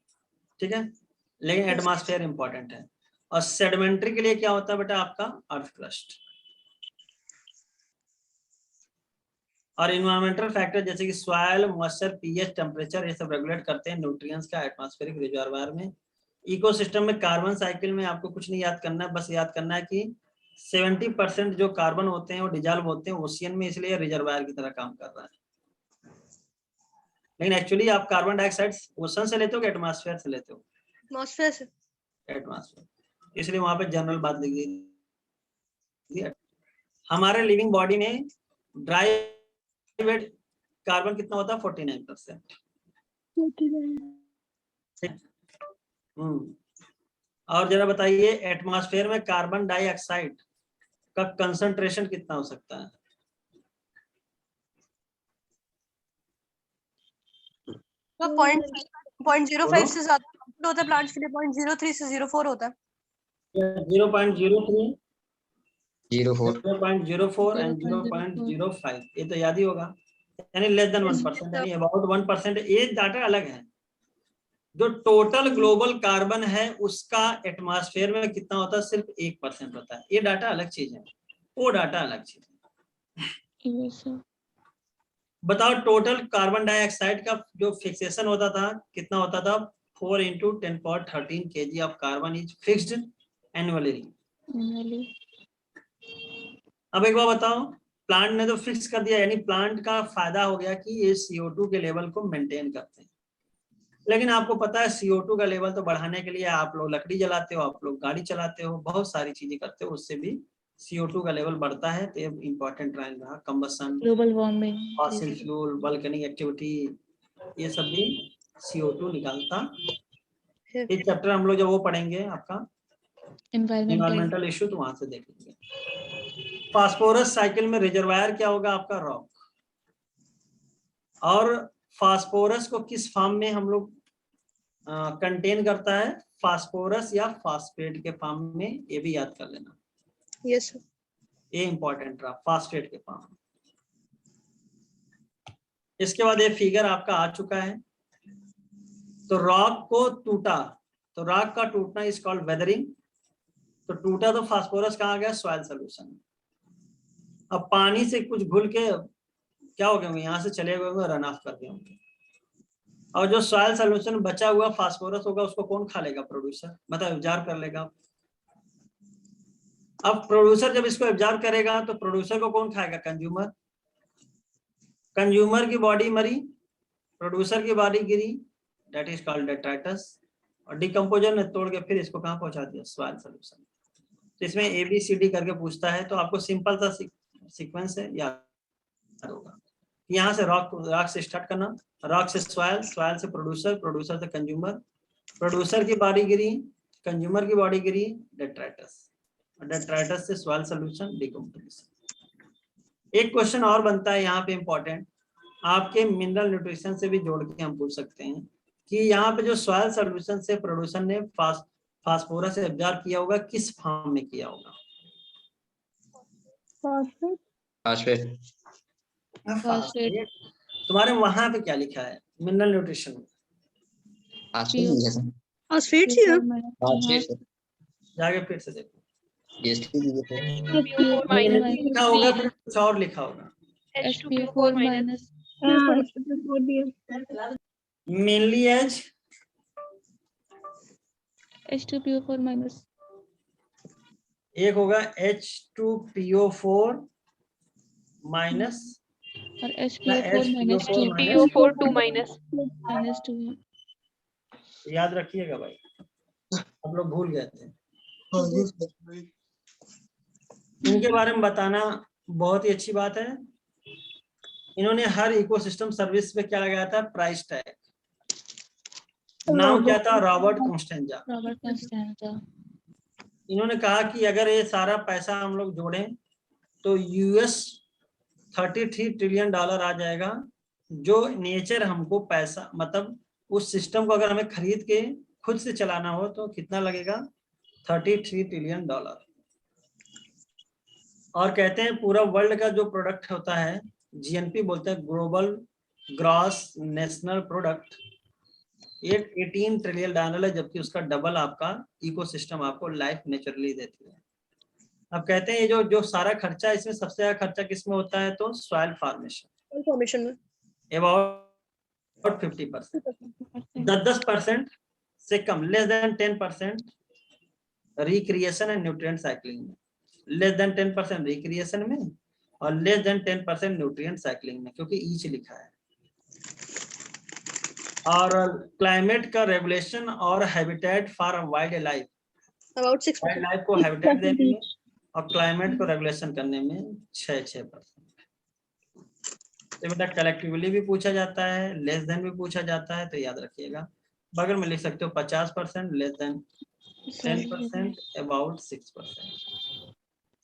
ठीक है, लेकिन एटमॉस्फेयर इंपॉर्टेंट है। और सेडिमेंट्री के लिए क्या होता है बेटा? आपका अर्थ क्रस्ट। और इन्वायरमेंटल फैक्टर जैसे कि सॉइल, मॉइस्चर, पीएच, टेम्परेचर, ये सब रेगुलेट करते हैं न्यूट्रिएंट्स का एटमॉस्फेरिक रिजर्वायर में। इकोसिस्टम में कार्बन साइकिल में आपको कुछ नहीं याद करना है, बस याद करना है कि 70% जो कार्बन होते हैं वो डिजॉल्व होते हैं ओशियन में, इसलिए रिजर्वायर की तरह काम कर रहा है। लेकिन एक्चुअली आप कार्बन डाइऑक्साइड ओशन से लेते हो कि एटमॉस्फेयर से लेते हो? एटमॉस्फेयर से। एटमॉस्फेयर, इसलिए वहां पे जनरल बात लिख दी। हमारे लिविंग बॉडी में ड्राई वेट कार्बन कितना होता है? 49%। और जरा बताइए, एटमॉस्फेयर में कार्बन डाइऑक्साइड का कंसंट्रेशन कितना हो सकता है? तो 0.05 से ज्यादा होता है प्लांट्स के लिए, 0.03 से 0.4 होता है। 0.03, 0.4 0.04 एंड 0.05, ये तो याद ही होगा, यानी लेस देन 1%, यानी अबाउट 1%। ये डाटा अलग है। जो टोटल ग्लोबल कार्बन है उसका एटमॉस्फेयर में कितना होता है? सिर्फ 1% होता है। ये डाटा अलग चीज है, वो डाटा अलग चीज है। बताओ, टोटल कार्बन डाइऑक्साइड का जो फिक्सेशन होता था कितना होता था? 4 × 10⁻13 kg of carbon is fixed annually. अब एक बार बताओ, प्लांट ने तो फिक्स कर दिया, यानी प्लांट का फायदा हो गया कि ये CO2 के लेवल को मेंटेन करते हैं। लेकिन आपको पता है CO2 का लेवल तो बढ़ाने के लिए आप लोग लकड़ी जलाते हो, आप लोग गाड़ी चलाते हो, बहुत सारी चीजें करते हो, उससे भी CO2 का लेवल बढ़ता है। तो इम्पोर्टेंट रहा combustion, global warming, fossil fuel, volcanic activity, ये सब भी CO2 निकालता। ये चैप्टर हम लोग जब वो पढ़ेंगे आपका एनवायरमेंटल इशू, तो वहां से देख लेंगे। फास्फोरस साइकिल में रिजर्वायर क्या होगा? आपका रॉक। और फास्फोरस को किस फॉर्म में हम लोग कंटेन करता है? फास्फोरस या फास्फेट के फॉर्म में, ये भी याद कर लेना। Yes sir. ये इंपॉर्टेंट रहा, फास्फेट के फॉर्म में। इसके बाद ये फिगर आपका आ चुका है। तो रॉक को टूटा, तो रॉक का टूटना इज कॉल्ड वेदरिंग। तो टूटा तो फास्फोरस कहाँ गया? Soil solution. अब पानी से कुछ घुल के क्या हो गए होंगे? यहाँ से चले गए होंगे, रन ऑफ कर दिए होंगे। और जो सॉइल सोल्यूशन बचा हुआ फास्फोरस होगा उसको कौन खा लेगा? प्रोड्यूसर, मतलब एब्जॉर्ब कर लेगा। अब प्रोड्यूसर जब इसको एब्जॉर्ब करेगा तो प्रोड्यूसर को कौन खाएगा? कंज्यूमर। कंज्यूमर की बॉडी मरी, प्रोड्यूसर की body Giri, that is called detritus. और डिकम्पोजर ने तोड़ के फिर इसको कहाँ पहुंचा दिया? Soil solution. तो इसमें ABCD करके पूछता है, तो आपको सिंपल सा सीक्वेंस है, याद होगा। यहाँ से रॉक से स्टार्ट करना, रॉक से सॉइल, सॉइल से प्रोड्यूसर, प्रोड्यूसर से कंज्यूमर, प्रोड्यूसर की बॉडी गिरी, कंज्यूमर की बॉडी गिरी, डेट्राइटस, डेट्राइटस से सॉइल सॉल्यूशन, डिकम्पोजिशन। एक क्वेश्चन और बनता है यहाँ पे इंपॉर्टेंट, आपके मिनरल न्यूट्रिशन से भी जोड़ के हम पूछ सकते हैं कि यहाँ पे जो सॉइल सॉल्यूशन से प्रोड्यूसर ने फास्फोरस से एब्जॉर्ब किया होगा, किस फॉर्म में किया होगा? फास्फेट। फॉस्फेट। तुम्हारे वहां पे क्या लिखा है मिनरल न्यूट्रिशन में? फॉस्फेट ही है। फास्फेट जाके फिर से देखो, H2O- लिखा होगा, फिर कुछ और लिखा होगा। H2O4 minus mainly as H2PO4 minus एक होगा H2PO4 माइनस और SPO4 minus 2 PO4 2 minus minus 2 है। याद रखिएगा भाई, आप लोग भूल गए थे। इनके बारे में बताना बहुत ही अच्छी बात है। इन्होंने हर इकोसिस्टम सर्विस पे क्या लगाया था, प्राइस टैग। नाम क्या था, रॉबर्ट कॉन्स्टेंजा। Robert Constanza. इन्होंने कहा कि अगर ये सारा पैसा हम लोग जोड़ें तो US $33 ट्रिलियन आ जाएगा, जो नेचर हमको पैसा मतलब उस सिस्टम को अगर हमें खरीद के खुद से चलाना हो तो कितना लगेगा, $33 ट्रिलियन। और कहते हैं पूरा वर्ल्ड का जो प्रोडक्ट होता है, GNP बोलते हैं, ग्लोबल ग्रॉस नेशनल प्रोडक्ट, ये $18 ट्रिलियन है, जबकि उसका डबल आपका इकोसिस्टम आपको लाइफ नेचुरली देती है। अब कहते हैं ये जो सारा खर्चा, इसमें सबसे ज्यादा खर्चा किसमें होता है, तो सॉइल फॉर्मेशन में अबाउट 50%, 10% से कम, less than 10% recreation and nutrient cycling में, लेस देन 10% रिक्रिएशन में और लेस देन 10% न्यूट्रिएंट साइक्लिंग में, क्योंकि ईच लिखा है। और क्लाइमेट का रेगुलेशन और habitat for wild life, about 6%। Wild life को हैबिटेट देने में और क्लाइमेट को रेगुलेशन करने में 6%। तो बेटा कलेक्टिवली भी पूछा जाता है, लेस देन भी पूछा जाता है, तो याद रखिएगा। बगल में लिख सकते हो 50%, लेस देन 10%, अबाउट 6%।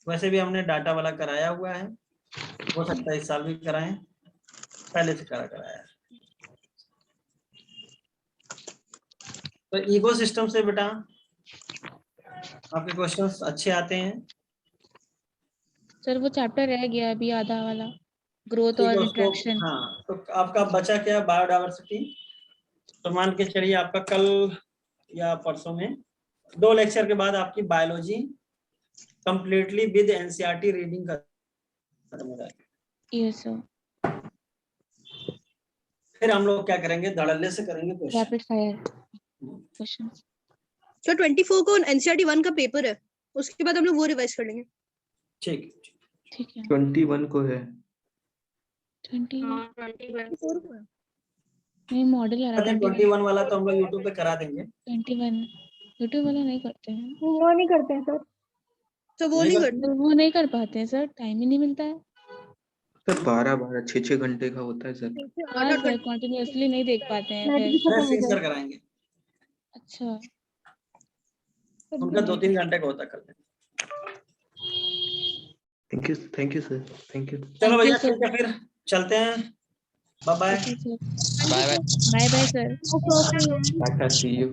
वैसे भी हमने डाटा वाला कराया हुआ है, हो सकता है इस साल भी कराएं, पहले से कराया है। तो इकोसिस्टम से बेटा आपके क्वेश्चंस अच्छे आते हैं। सर वो चैप्टर रह गया अभी आधा वाला, ग्रोथ ठीक है, और उसको इंट्रैक्शन। हाँ, तो आपका बचा क्या, बायोडायवर्सिटी। तो मान के चलिए आपका कल या परसों में 2 लेक्चर के बाद आपकी biology completely with NCERT reading खत्म हो जाएगी। Yes sir. फिर हम लोग क्या करेंगे, धड़ल्ले से करेंगे question, rapid fire questions. Sir 24 को NCERT 1 का पेपर है, उसके बाद हम लोग वो रिवाइज कर लेंगे। ठीक है। ठीक है। 21 को है। 20 हाँ 21 को है। नहीं मॉडल आ रहा है 21 वाला तो हम लोग यूट्यूब पे करा देंगे। 21 यूट्यूब वाला नहीं करते हैं, वो नहीं करते हैं सर। तो वो नहीं करते। वो नहीं कर पाते हैं सर, टाइम ही नहीं मिलता है। सर 12 6 घंटे का होता है सर। हाँ सर, कंटिन्यूअसली नहीं देख पाते हैं नेट भी फिर। खत्म हो सर जाए। कराएंगे, अच्छा उनका 2-3 घंटे का होता कर लेंगे। Thank you sir, thank you. चलो भैया sir. ठीक है, फिर चलते हैं, bye bye. Bye bye. Bye bye sir. Tata, see you.